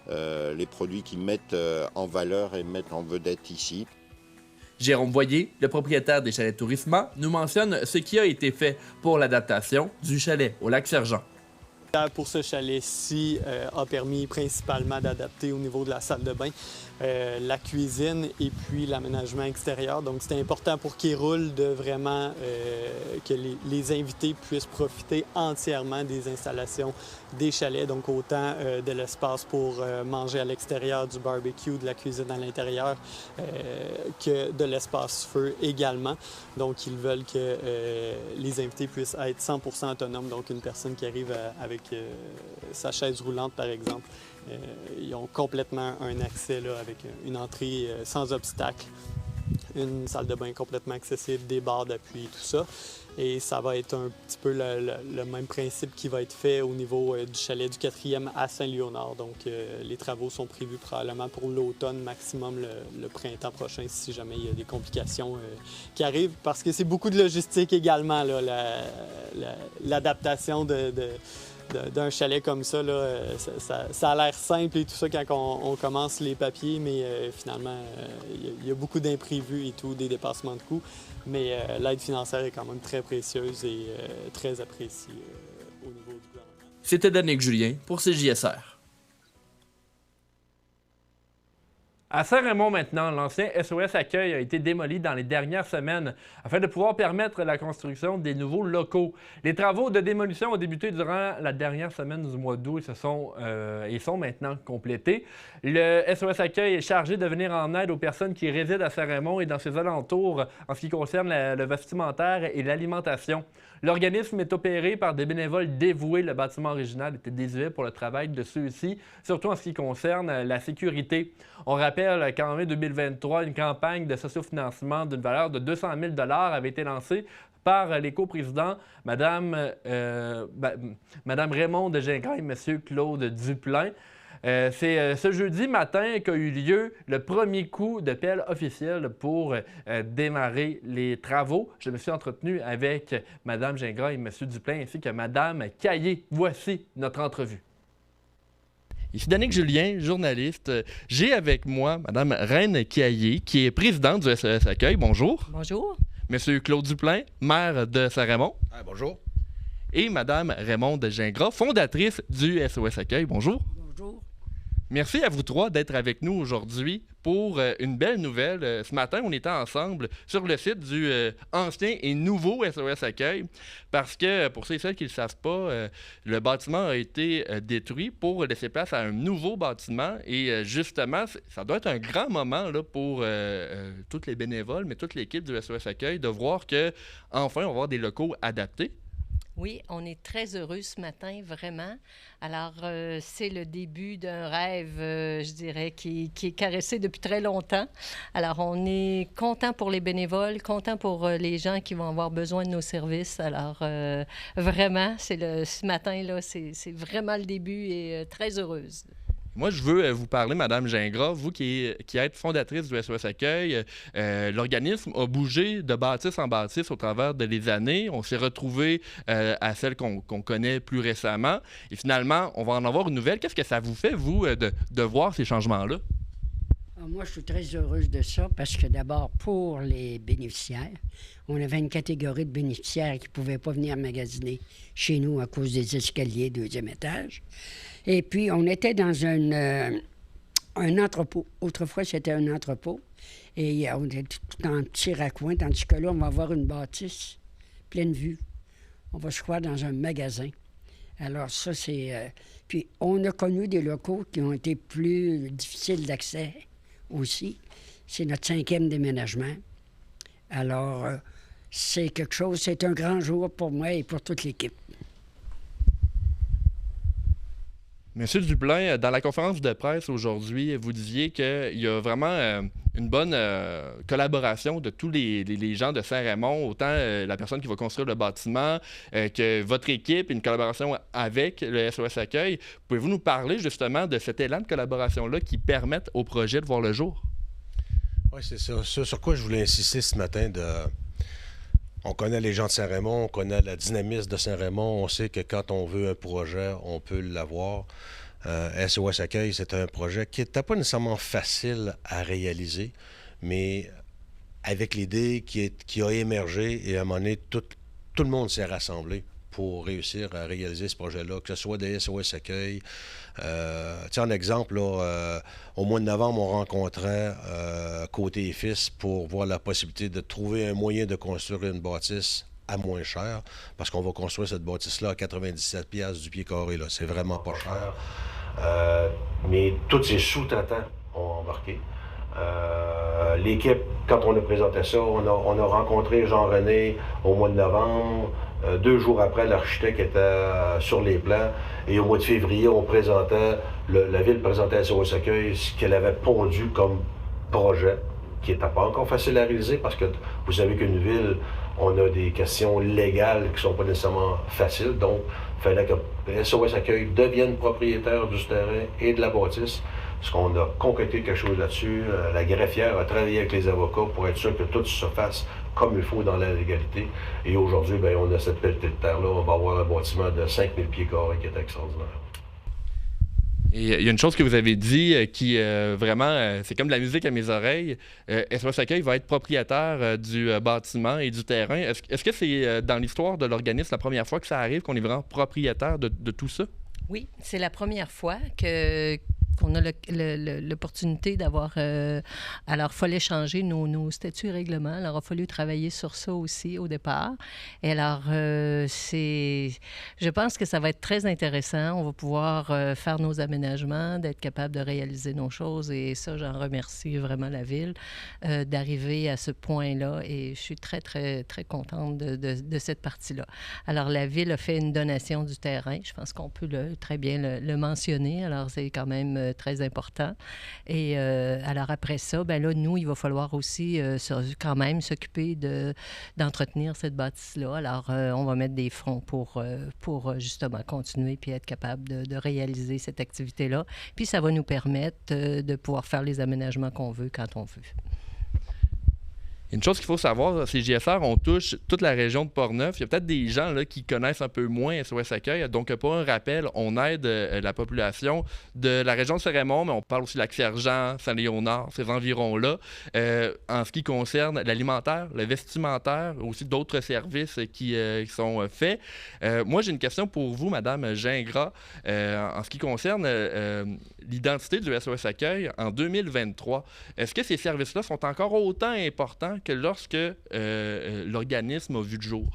les produits qui mettent en valeur et mettent en vedette ici. Jérôme Boyer, le propriétaire des chalets Tourisma, nous mentionne ce qui a été fait pour l'adaptation du chalet au Lac-Sergent. Pour ce chalet-ci a permis principalement d'adapter au niveau de la salle de bain la cuisine et puis l'aménagement extérieur. Donc, c'était important pour Kéroul de vraiment que les invités puissent profiter entièrement des installations des chalets, donc autant de l'espace pour manger à l'extérieur, du barbecue, de la cuisine à l'intérieur, que de l'espace feu également. Donc, ils veulent que les invités puissent être 100% autonomes, donc une personne qui arrive avec sa chaise roulante, par exemple. Ils ont complètement un accès là, avec une entrée sans obstacle, une salle de bain complètement accessible, des barres d'appui, tout ça. Et ça va être un petit peu le même principe qui va être fait au niveau du chalet du 4e à Saint-Léonard. Donc, les travaux sont prévus probablement pour l'automne, maximum le printemps prochain, si jamais il y a des complications qui arrivent. Parce que c'est beaucoup de logistique également, là, l'adaptation d'un chalet comme ça, là, ça a l'air simple et tout ça quand on commence les papiers, mais finalement, il y a beaucoup d'imprévus et tout, des dépassements de coûts. Mais l'aide financière est quand même très précieuse et très appréciée au niveau du gouvernement. C'était Danick Julien pour CJSR. À Saint-Raymond maintenant, l'ancien SOS Accueil a été démoli dans les dernières semaines afin de pouvoir permettre la construction des nouveaux locaux. Les travaux de démolition ont débuté durant la dernière semaine du mois d'août et sont maintenant complétés. Le SOS Accueil est chargé de venir en aide aux personnes qui résident à Saint-Raymond et dans ses alentours en ce qui concerne le vestimentaire et l'alimentation. L'organisme est opéré par des bénévoles dévoués. Le bâtiment original était désuet pour le travail de ceux-ci, surtout en ce qui concerne la sécurité. On rappelle qu'en mai 2023, une campagne de sociofinancement d'une valeur de 200 000 $ avait été lancée par les coprésidents, Mme Raymond de Gingras et M. Claude Duplain. C'est ce jeudi matin qu'a eu lieu le premier coup de pelle officiel pour démarrer les travaux. Je me suis entretenu avec Mme Gingras et M. Duplain ainsi que Mme Caillé. Voici notre entrevue. Ici Danick Julien, journaliste. J'ai avec moi Mme Reine Caillé, qui est présidente du SOS Accueil. Bonjour. Bonjour. M. Claude Duplain, maire de Saint-Raymond. Ah, bonjour. Et Mme Raymond de Gingras, fondatrice du SOS Accueil. Bonjour. Bonjour. Merci à vous trois d'être avec nous aujourd'hui pour une belle nouvelle. Ce matin, on était ensemble sur le site du ancien et nouveau SOS Accueil parce que, pour ceux et celles qui ne le savent pas, le bâtiment a été détruit pour laisser place à un nouveau bâtiment et justement, ça doit être un grand moment là, pour tous les bénévoles, mais toute l'équipe du SOS Accueil de voir qu'enfin, on va avoir des locaux adaptés. Oui, on est très heureux ce matin, vraiment. Alors, c'est le début d'un rêve, je dirais, qui est caressé depuis très longtemps. Alors, on est content pour les bénévoles, content pour les gens qui vont avoir besoin de nos services. Alors, vraiment, ce matin-là, c'est vraiment le début et très heureuse. Moi, je veux vous parler, Mme Gingras, vous qui êtes fondatrice du SOS Accueil. L'organisme a bougé de bâtisse en bâtisse au travers des années. On s'est retrouvé à celle qu'on connaît plus récemment. Et finalement, on va en avoir une nouvelle. Qu'est-ce que ça vous fait, vous, de voir ces changements-là? Moi, je suis très heureuse de ça parce que d'abord, pour les bénéficiaires, on avait une catégorie de bénéficiaires qui ne pouvaient pas venir magasiner chez nous à cause des escaliers, deuxième étage. Et puis, on était dans un entrepôt. Autrefois, c'était un entrepôt. Et on était tout en petit raccoin, tandis que là, on va avoir une bâtisse pleine vue. On va se croire dans un magasin. Alors ça, c'est... Puis, on a connu des locaux qui ont été plus difficiles d'accès aussi. C'est notre 5e déménagement. Alors, c'est quelque chose, c'est un grand jour pour moi et pour toute l'équipe. Monsieur Duplain, dans la conférence de presse aujourd'hui, vous disiez qu'il y a vraiment une bonne collaboration de tous les gens de Saint-Raymond, autant la personne qui va construire le bâtiment que votre équipe, une collaboration avec le SOS Accueil. Pouvez-vous nous parler justement de cet élan de collaboration-là qui permettent au projet de voir le jour? Oui, c'est ça. Ce sur quoi je voulais insister ce matin, on connaît les gens de Saint-Raymond, on connaît la dynamisme de Saint-Raymond, on sait que quand on veut un projet, on peut l'avoir. SOS Accueil, c'est un projet qui n'était pas nécessairement facile à réaliser, mais avec l'idée qui a émergé et à un moment donné, tout le monde s'est rassemblé pour réussir à réaliser ce projet-là, que ce soit des SOS Accueil. En exemple, là, au mois de novembre, on rencontrait Côté et Fils pour voir la possibilité de trouver un moyen de construire une bâtisse à moins cher, parce qu'on va construire cette bâtisse-là à 97$ du pied carré. Là. C'est vraiment pas cher. Mais tous ces sous-traitants ont embarqué. L'équipe, quand on a présenté ça, on a rencontré Jean-René au mois de novembre. 2 jours après, l'architecte était sur les plans. Et au mois de février, on présentait, la ville présentait à SOS Accueil ce qu'elle avait pondu comme projet, qui n'était pas encore facile à réaliser, parce que vous savez qu'une ville, on a des questions légales qui ne sont pas nécessairement faciles. Donc, il fallait que SOS Accueil devienne propriétaire du terrain et de la bâtisse. Parce qu'on a concrété quelque chose là-dessus. La greffière a travaillé avec les avocats pour être sûr que tout se fasse comme il faut dans la légalité. Et aujourd'hui, bien, on a cette pelletée de terre-là. On va avoir un bâtiment de 5000 pieds carrés qui est extraordinaire. Et il y a une chose que vous avez dit qui vraiment, c'est comme de la musique à mes oreilles. SOS Accueil va être propriétaire du bâtiment et du terrain. Est-ce que c'est dans l'histoire de l'organisme la première fois que ça arrive, qu'on est vraiment propriétaire de tout ça? Oui, c'est la première fois qu'on a l'opportunité d'avoir... alors, il fallait changer nos statuts et règlements. Alors, il a fallu travailler sur ça aussi au départ. Et alors, je pense que ça va être très intéressant. On va pouvoir faire nos aménagements, d'être capable de réaliser nos choses. Et ça, j'en remercie vraiment la Ville d'arriver à ce point-là. Et je suis très, très, très contente de cette partie-là. Alors, la Ville a fait une donation du terrain. Je pense qu'on peut très bien le mentionner. Alors, c'est quand même très important. Et alors après ça, ben là, nous, il va falloir aussi quand même s'occuper d'entretenir cette bâtisse-là. Alors, on va mettre des fonds pour justement continuer puis être capable de réaliser cette activité-là. Puis ça va nous permettre de pouvoir faire les aménagements qu'on veut quand on veut. Une chose qu'il faut savoir, c'est JSR, on touche toute la région de Portneuf. Il y a peut-être des gens là, qui connaissent un peu moins SOS Accueil. Donc, pour un rappel, on aide la population de la région de Saint-Raymond, mais on parle aussi de Lac-Sergent, Saint-Léonard, ces environs-là. En ce qui concerne l'alimentaire, le vestimentaire, aussi d'autres services qui sont faits. Moi, j'ai une question pour vous, Madame Gingras. En ce qui concerne l'identité du SOS Accueil en 2023, est-ce que ces services-là sont encore autant importants que lorsque l'organisme a vu le jour?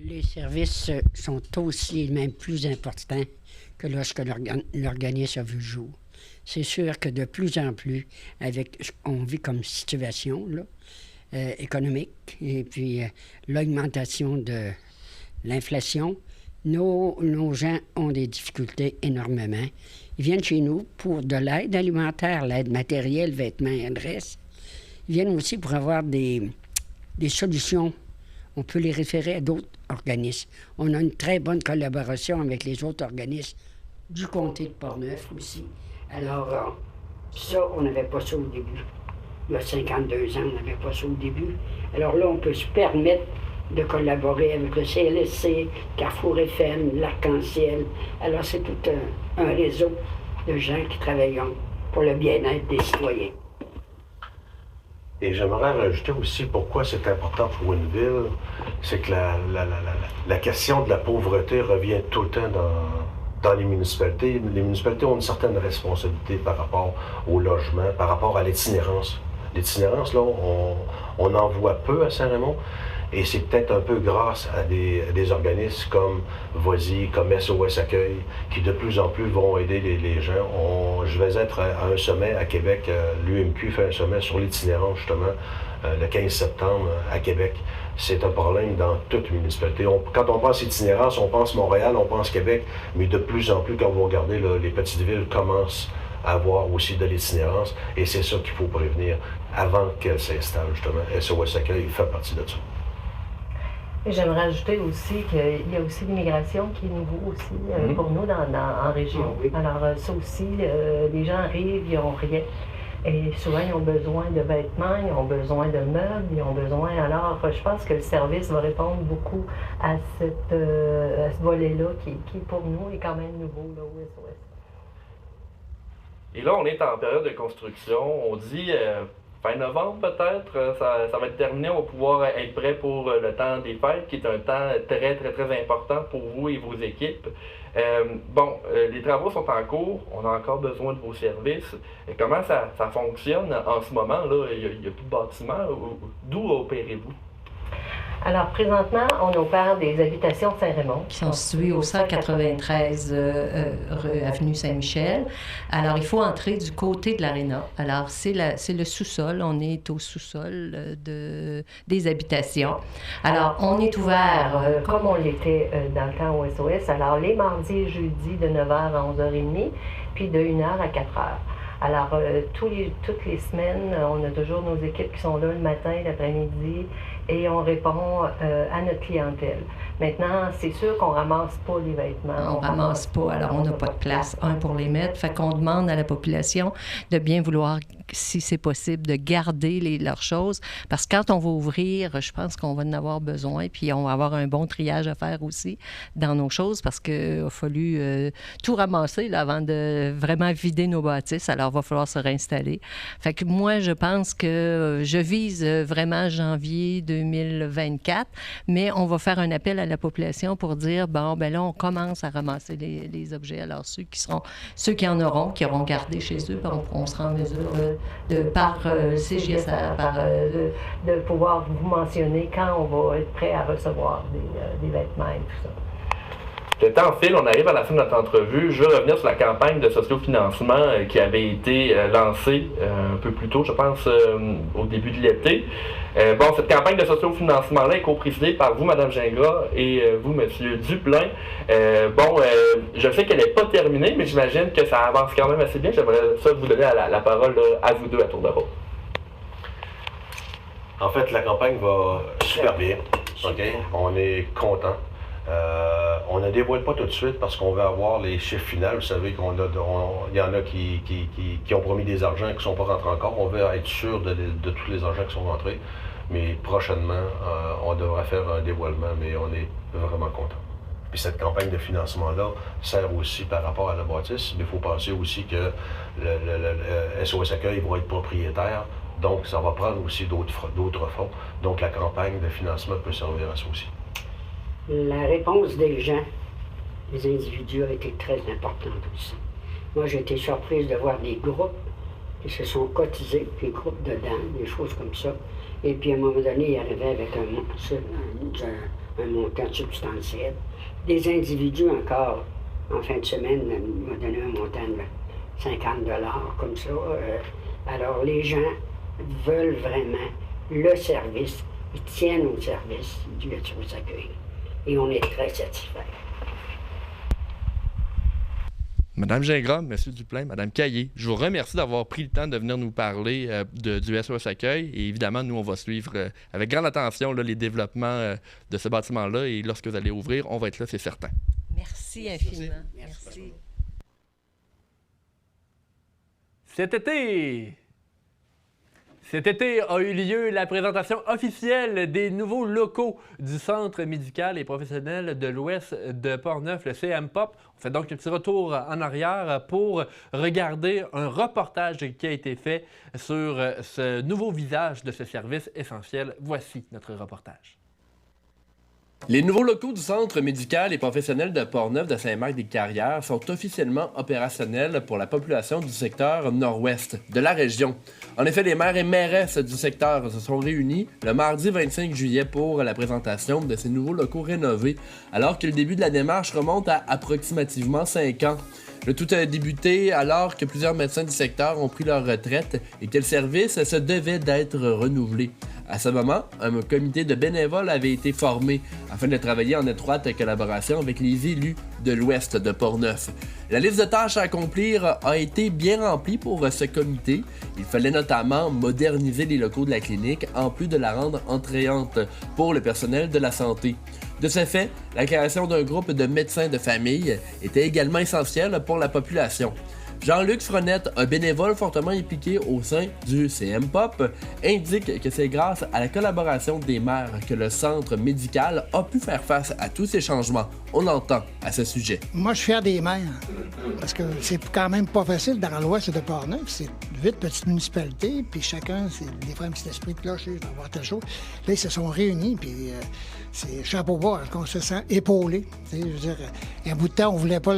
Les services sont aussi même plus importants que lorsque l'organisme a vu le jour. C'est sûr que de plus en plus, avec ce qu'on vit comme situation là, économique et puis l'augmentation de l'inflation, nos gens ont des difficultés énormément. Ils viennent chez nous pour de l'aide alimentaire, l'aide matérielle, vêtements et adresses. Ils viennent aussi pour avoir des solutions. On peut les référer à d'autres organismes. On a une très bonne collaboration avec les autres organismes du comté de Portneuf aussi. Alors, ça, on n'avait pas ça au début. Il y a 52 ans, on n'avait pas ça au début. Alors là, on peut se permettre de collaborer avec le CLSC, Carrefour FM, l'Arc-en-Ciel. Alors, c'est tout un réseau de gens qui travaillent pour le bien-être des citoyens. Et j'aimerais rajouter aussi pourquoi c'est important pour une ville, c'est que la question de la pauvreté revient tout le temps dans les municipalités. Les municipalités ont une certaine responsabilité par rapport au logement, par rapport à l'itinérance. L'itinérance, là, on en voit peu à Saint-Raymond. Et c'est peut-être un peu grâce à des organismes comme Voisy, comme SOS Accueil, qui de plus en plus vont aider les gens. Je vais être à un sommet à Québec. L'UMQ fait un sommet sur l'itinérance, justement, le 15 septembre à Québec. C'est un problème dans toute municipalité. Quand on pense itinérance, on pense Montréal, on pense Québec, mais de plus en plus, quand vous regardez, là, les petites villes commencent à avoir aussi de l'itinérance. Et c'est ça qu'il faut prévenir avant qu'elle s'installe, justement. SOS Accueil fait partie de ça. J'aimerais ajouter aussi qu'il y a aussi l'immigration qui est nouveau aussi pour nous en région. Oui. Alors ça aussi, les gens arrivent, ils n'ont rien. Et souvent, ils ont besoin de vêtements, ils ont besoin de meubles, ils ont besoin... Alors, je pense que le service va répondre beaucoup à ce volet-là qui, pour nous, est quand même nouveau là, au SOS. Et là, on est en période de construction. On dit... fin novembre peut-être, ça va être terminé, on va pouvoir être prêt pour le temps des fêtes, qui est un temps très, très, très important pour vous et vos équipes. Les travaux sont en cours, on a encore besoin de vos services. Et comment ça fonctionne en ce moment? Il n'y a plus de bâtiment. D'où opérez-vous? Alors, présentement, on opère des habitations Saint-Raymond qui sont situées au 193 avenue Saint-Michel. Alors, il faut entrer du côté de l'aréna. Alors, c'est le sous-sol. On est au sous-sol des habitations. Alors, on est ouvert comme on l'était dans le temps au SOS. Alors, les mardis et jeudis de 9h à 11h30, puis de 1h à 4h. Alors, toutes les semaines, on a toujours nos équipes qui sont là le matin, l'après-midi, et on répond à notre clientèle. Maintenant, c'est sûr qu'on ramasse pas les vêtements. On ramasse pas, alors on n'a pas de place, pour les mettre. Fait qu'on demande à la population de bien vouloir, si c'est possible, de garder leurs choses. Parce que quand on va ouvrir, je pense qu'on va en avoir besoin, puis on va avoir un bon triage à faire aussi dans nos choses, parce qu'il a fallu tout ramasser là, avant de vraiment vider nos bâtisses. Alors, il va falloir se réinstaller. Fait que moi, je pense que je vise vraiment janvier 2024, mais on va faire un appel à la population pour dire, là, on commence à ramasser les objets. Alors, ceux qui en auront, qui auront gardé chez eux, on sera en mesure par CJSR, de pouvoir vous mentionner quand on va être prêt à recevoir des vêtements et tout ça. Le temps file, on arrive à la fin de notre entrevue. Je veux revenir sur la campagne de sociofinancement qui avait été lancée un peu plus tôt, je pense, au début de l'été. Cette campagne de sociofinancement-là est co-présidée par vous, Mme Gingras, et vous, M. Duplain. Je sais qu'elle n'est pas terminée, mais j'imagine que ça avance quand même assez bien. J'aimerais ça vous donner la parole à vous deux à tour de rôle. En fait, la campagne va super bien. Okay? On est content. On ne dévoile pas tout de suite parce qu'on veut avoir les chiffres finaux. Vous savez qu'il y en a qui ont promis des argents qui ne sont pas rentrés encore. On veut être sûr de tous les argents qui sont rentrés. Mais prochainement, on devrait faire un dévoilement, mais on est vraiment content. Puis cette campagne de financement-là sert aussi par rapport à la bâtisse, mais il faut penser aussi que le SOS Accueil va être propriétaire, donc ça va prendre aussi d'autres fonds. Donc la campagne de financement peut servir à ça aussi. La réponse des gens, des individus, a été très importante aussi. Moi, j'ai été surprise de voir des groupes qui se sont cotisés, des groupes de dames, des choses comme ça. Et puis, à un moment donné, ils arrivaient avec un montant substantiel. Des individus encore, en fin de semaine, m'ont donné un montant de 50$ comme ça. Alors, les gens veulent vraiment le service. Ils tiennent au service du SOS Accueil. Et on est très satisfaits. Madame Gingras, M. Duplain, Madame Caillé, je vous remercie d'avoir pris le temps de venir nous parler du SOS Accueil. Et évidemment, nous, on va suivre avec grande attention les développements de ce bâtiment-là. Et lorsque vous allez ouvrir, on va être là, c'est certain. Merci infiniment. Merci. Cet été a eu lieu la présentation officielle des nouveaux locaux du Centre médical et professionnel de l'Ouest de Portneuf, le CMPOP. On fait donc un petit retour en arrière pour regarder un reportage qui a été fait sur ce nouveau visage de ce service essentiel. Voici notre reportage. Les nouveaux locaux du Centre médical et professionnel de Portneuf de Saint-Marc-des-Carrières sont officiellement opérationnels pour la population du secteur nord-ouest de la région. En effet, les maires et mairesses du secteur se sont réunis le mardi 25 juillet pour la présentation de ces nouveaux locaux rénovés, alors que le début de la démarche remonte à approximativement 5 ans. Le tout a débuté alors que plusieurs médecins du secteur ont pris leur retraite et que le service se devait d'être renouvelé. À ce moment, un comité de bénévoles avait été formé afin de travailler en étroite collaboration avec les élus de l'Ouest de Portneuf. La liste de tâches à accomplir a été bien remplie pour ce comité. Il fallait notamment moderniser les locaux de la clinique en plus de la rendre attrayante pour le personnel de la santé. De ce fait, la création d'un groupe de médecins de famille était également essentielle pour la population. Jean-Luc Frenette, un bénévole fortement impliqué au sein du CM-Pop, indique que c'est grâce à la collaboration des maires que le centre médical a pu faire face à tous ces changements. On l'entend à ce sujet. Moi, je suis fier des maires, parce que c'est quand même pas facile dans l'ouest de Portneuf. C'est 8 petites municipalités, puis chacun, c'est des fois un petit esprit de cloche, je vais avoir telle chose. Là, ils se sont réunis, puis c'est chapeau bas, qu'on se sent épaulé. Je veux dire, un bout de temps, on voulait pas,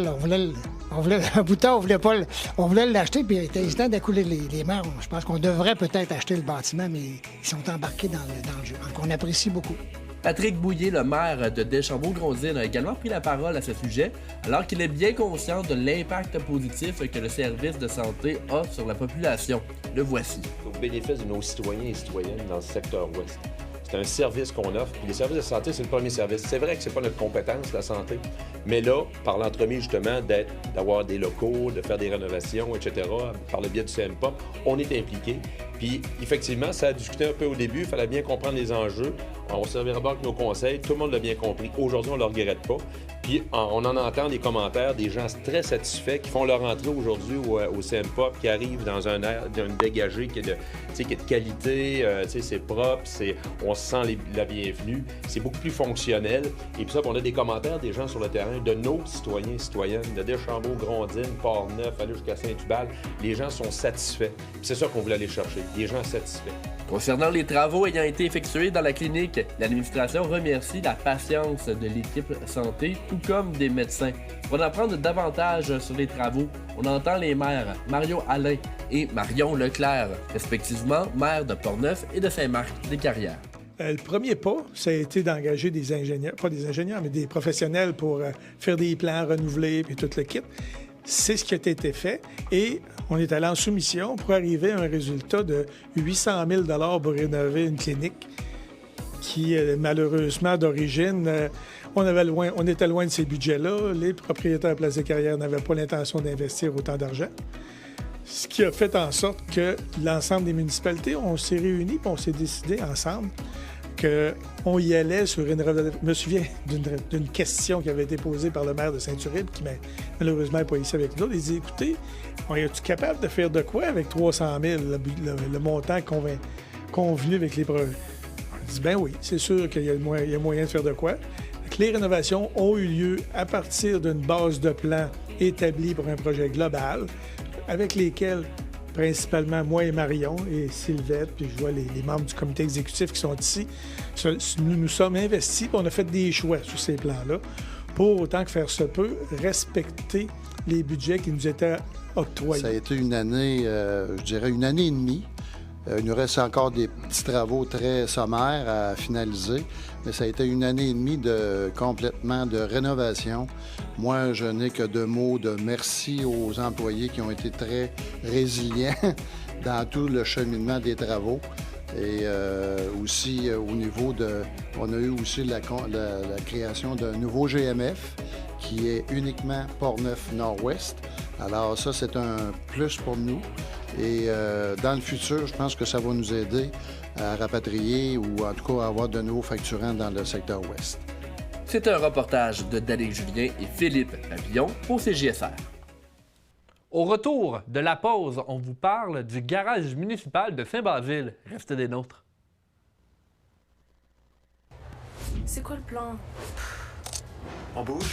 on voulait l'acheter, puis il était hésitant d'accouler les maires. Je pense qu'on devrait peut-être acheter le bâtiment, mais ils sont embarqués dans le jeu. Donc, on apprécie beaucoup. Patrick Bouillet, le maire de Deschambault-Grondines, a également pris la parole à ce sujet, alors qu'il est bien conscient de l'impact positif que le service de santé a sur la population. Le voici. Au bénéfice de nos citoyens et citoyennes dans le secteur ouest. C'est un service qu'on offre. Puis les services de santé, c'est le premier service. C'est vrai que c'est pas notre compétence, la santé, mais là, par l'entremise justement d'avoir des locaux, de faire des rénovations, etc., par le biais du CM-Pop, on est impliqué. Puis effectivement, ça a discuté un peu au début, il fallait bien comprendre les enjeux. On servira d'abord avec nos conseils, tout le monde l'a bien compris. Aujourd'hui, on ne le regrette pas. Puis on en entend des commentaires, des gens très satisfaits qui font leur entrée aujourd'hui au CM-Pop, qui arrivent dans un air d'un dégagé qui est de qualité, c'est propre, on se sent la bienvenue, c'est beaucoup plus fonctionnel. Et puis ça, on a des commentaires des gens sur le terrain, de nos citoyens et citoyennes, de Deschambault, Grondines, Port-Neuf, aller jusqu'à Saint-Hubal. Les gens sont satisfaits. Puis c'est ça qu'on voulait aller chercher, des gens satisfaits. Concernant les travaux ayant été effectués dans la clinique, l'administration remercie la patience de l'équipe santé, tout comme des médecins. Pour en apprendre davantage sur les travaux, on entend les maires Mario Alain et Marion Leclerc, respectivement maires de Portneuf et de Saint-Marc-des-Carrières. Le premier pas, ça a été d'engager des ingénieurs, pas des ingénieurs, mais des professionnels pour faire des plans renouvelés et tout le kit. C'est ce qui a été fait et on est allé en soumission pour arriver à un résultat de 800 000 $ pour rénover une clinique qui, malheureusement, d'origine, on était loin de ces budgets-là. Les propriétaires de Place des Carrières n'avaient pas l'intention d'investir autant d'argent. Ce qui a fait en sorte que l'ensemble des municipalités, on s'est réunis et on s'est décidé ensemble qu'on y allait sur une... Je me souviens d'une question qui avait été posée par le maire de Saint-Uribe, qui malheureusement n'est pas ici avec nous. Il dit, écoutez, es-tu capable de faire de quoi avec 300 000, le montant convenu avec les projets? On dit, ben oui, c'est sûr qu'il y a moyen de faire de quoi. Donc, les rénovations ont eu lieu à partir d'une base de plan établie pour un projet global, avec lesquels, principalement moi et Marion et Sylvette, puis je vois les membres du comité exécutif qui sont ici, nous nous sommes investis, puis on a fait des choix sur ces plans-là, pour autant que faire se peut, respecter les budgets qui nous étaient octroyés. Ça a été une année, je dirais une année et demie. Il nous reste encore des petits travaux très sommaires à finaliser, mais ça a été une année et demie complètement de rénovation. Moi, je n'ai que 2 mots de merci aux employés qui ont été très résilients dans tout le cheminement des travaux. Et aussi au niveau on a eu aussi la création d'un nouveau GMF qui est uniquement Portneuf-Nord-Ouest. Alors ça, c'est un plus pour nous. Et dans le futur, je pense que ça va nous aider à rapatrier ou en tout cas à avoir de nouveaux facturants dans le secteur ouest. C'est un reportage de Danick Julien et Philippe Papillon pour CJSR. Au retour de la pause, on vous parle du garage municipal de Saint-Basile. Restez des nôtres. C'est quoi le plan? On bouge?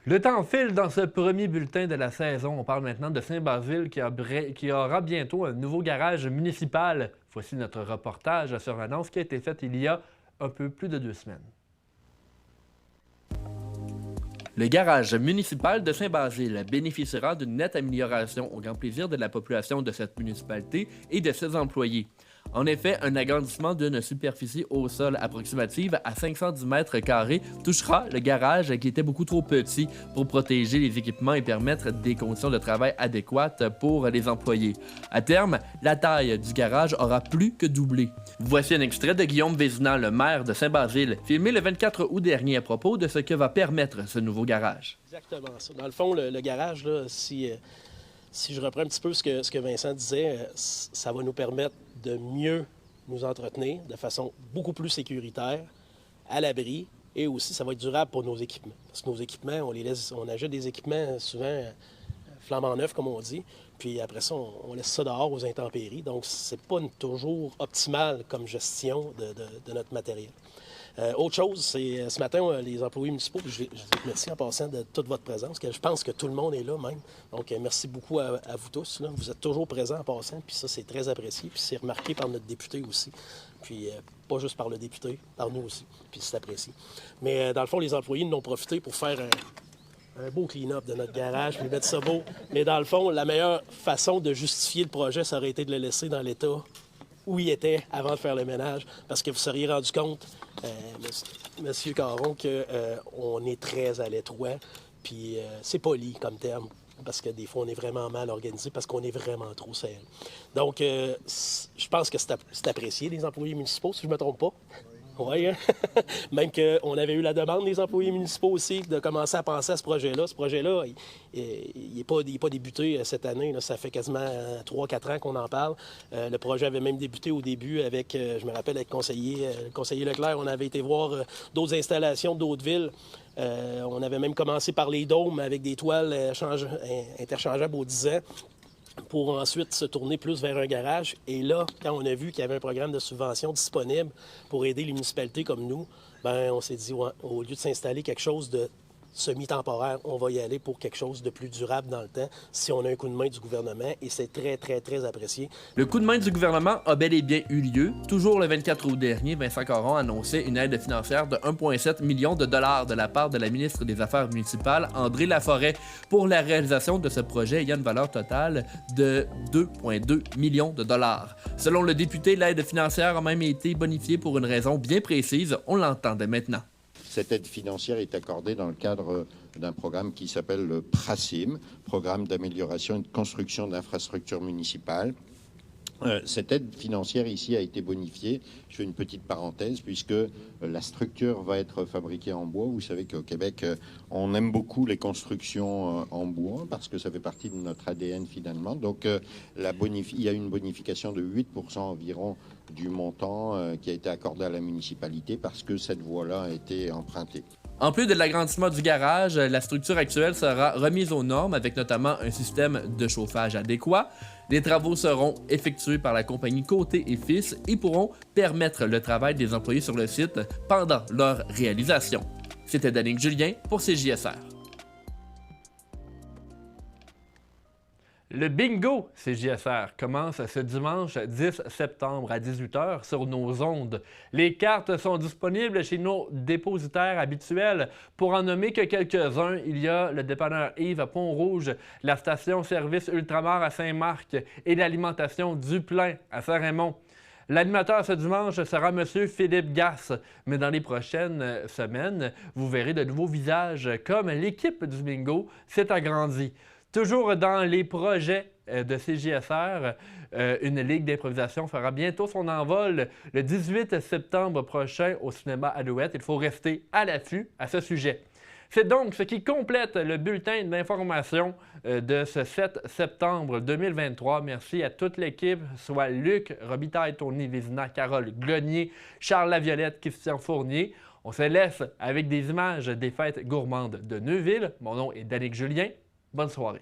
Le temps file dans ce premier bulletin de la saison. On parle maintenant de Saint-Basile qui aura bientôt un nouveau garage municipal. Voici notre reportage sur l'annonce qui a été faite il y a un peu plus de 2 semaines. Le garage municipal de Saint-Basile bénéficiera d'une nette amélioration au grand plaisir de la population de cette municipalité et de ses employés. En effet, un agrandissement d'une superficie au sol approximative à 510 mètres carrés touchera le garage qui était beaucoup trop petit pour protéger les équipements et permettre des conditions de travail adéquates pour les employés. À terme, la taille du garage aura plus que doublé. Voici un extrait de Guillaume Vézina, le maire de Saint-Basile, filmé le 24 août dernier à propos de ce que va permettre ce nouveau garage. Exactement ça. Dans le fond, le garage, là, si je reprends un petit peu ce que Vincent disait, ça va nous permettre de mieux nous entretenir de façon beaucoup plus sécuritaire, à l'abri, et aussi ça va être durable pour nos équipements. Parce que nos équipements, on achète des équipements souvent flambant neufs, comme on dit, puis après ça, on laisse ça dehors aux intempéries. Donc, c'est pas toujours optimal comme gestion de notre matériel. Autre chose, c'est ce matin, les employés municipaux, je vous remercie en passant de toute votre présence, que je pense que tout le monde est là même. Donc, merci beaucoup à vous tous. Là. Vous êtes toujours présents en passant, puis ça, c'est très apprécié. Puis c'est remarqué par notre député aussi. Puis pas juste par le député, par nous aussi. Puis c'est apprécié. Mais dans le fond, les employés en ont profité pour faire un beau clean-up de notre garage, puis mettre ça beau. Mais dans le fond, la meilleure façon de justifier le projet, ça aurait été de le laisser dans l'état où il était avant de faire le ménage, parce que vous seriez rendu compte, Monsieur Caron, qu'on est très à l'étroit, puis c'est poli comme terme, parce que des fois, on est vraiment mal organisé, parce qu'on est vraiment trop serré. Donc, je pense que c'est apprécié des employés municipaux, si je ne me trompe pas. Oui, hein? Même qu'on avait eu la demande des employés municipaux aussi de commencer à penser à ce projet-là. Ce projet-là, il n'est pas débuté cette année. Là. Ça fait quasiment 3-4 ans qu'on en parle. Le projet avait même débuté au début avec, je me rappelle, avec le conseiller Leclerc. On avait été voir d'autres installations d'autres villes. On avait même commencé par les dômes avec des toiles interchangeables aux 10 ans, pour ensuite se tourner plus vers un garage. Et là, quand on a vu qu'il y avait un programme de subvention disponible pour aider les municipalités comme nous, ben on s'est dit, ouais, au lieu de s'installer quelque chose de semi-temporaire, on va y aller pour quelque chose de plus durable dans le temps si on a un coup de main du gouvernement, et c'est très, très, très apprécié. Le coup de main du gouvernement a bel et bien eu lieu. Toujours le 24 août dernier, Vincent Caron annonçait une aide financière de 1,7 million de dollars de la part de la ministre des Affaires municipales, André Laforêt, pour la réalisation de ce projet ayant une valeur totale de 2,2 millions de dollars. Selon le député, l'aide financière a même été bonifiée pour une raison bien précise. On l'entend dès maintenant. Cette aide financière est accordée dans le cadre d'un programme qui s'appelle le PRACIM, Programme d'amélioration et de construction d'infrastructures municipales. Cette aide financière ici a été bonifiée. Je fais une petite parenthèse puisque la structure va être fabriquée en bois. Vous savez qu'au Québec, on aime beaucoup les constructions en bois parce que ça fait partie de notre ADN finalement. Donc il y a une bonification de 8% environ du montant qui a été accordé à la municipalité parce que cette voie-là a été empruntée. En plus de l'agrandissement du garage, la structure actuelle sera remise aux normes avec notamment un système de chauffage adéquat. Les travaux seront effectués par la compagnie Côté et Fils et pourront permettre le travail des employés sur le site pendant leur réalisation. C'était Danick Julien pour CJSR. Le bingo CJSR commence ce dimanche 10 septembre à 18h sur nos ondes. Les cartes sont disponibles chez nos dépositaires habituels. Pour en nommer que quelques-uns, il y a le dépanneur Yves à Pont-Rouge, la station-service Ultramar à Saint-Marc et l'alimentation Duplain à Saint-Raymond. L'animateur ce dimanche sera M. Philippe Gasse, mais dans les prochaines semaines, vous verrez de nouveaux visages comme l'équipe du bingo s'est agrandie. Toujours dans les projets de CJSR, une ligue d'improvisation fera bientôt son envol le 18 septembre prochain au cinéma Alouette. Il faut rester à l'affût à ce sujet. C'est donc ce qui complète le bulletin d'information de ce 7 septembre 2023. Merci à toute l'équipe, soit Luc Robitaille, Tony Vézina, Carole Glonier, Charles Laviolette, Christian Fournier. On se laisse avec des images des fêtes gourmandes de Neuville. Mon nom est Danick Julien. Bonne soirée.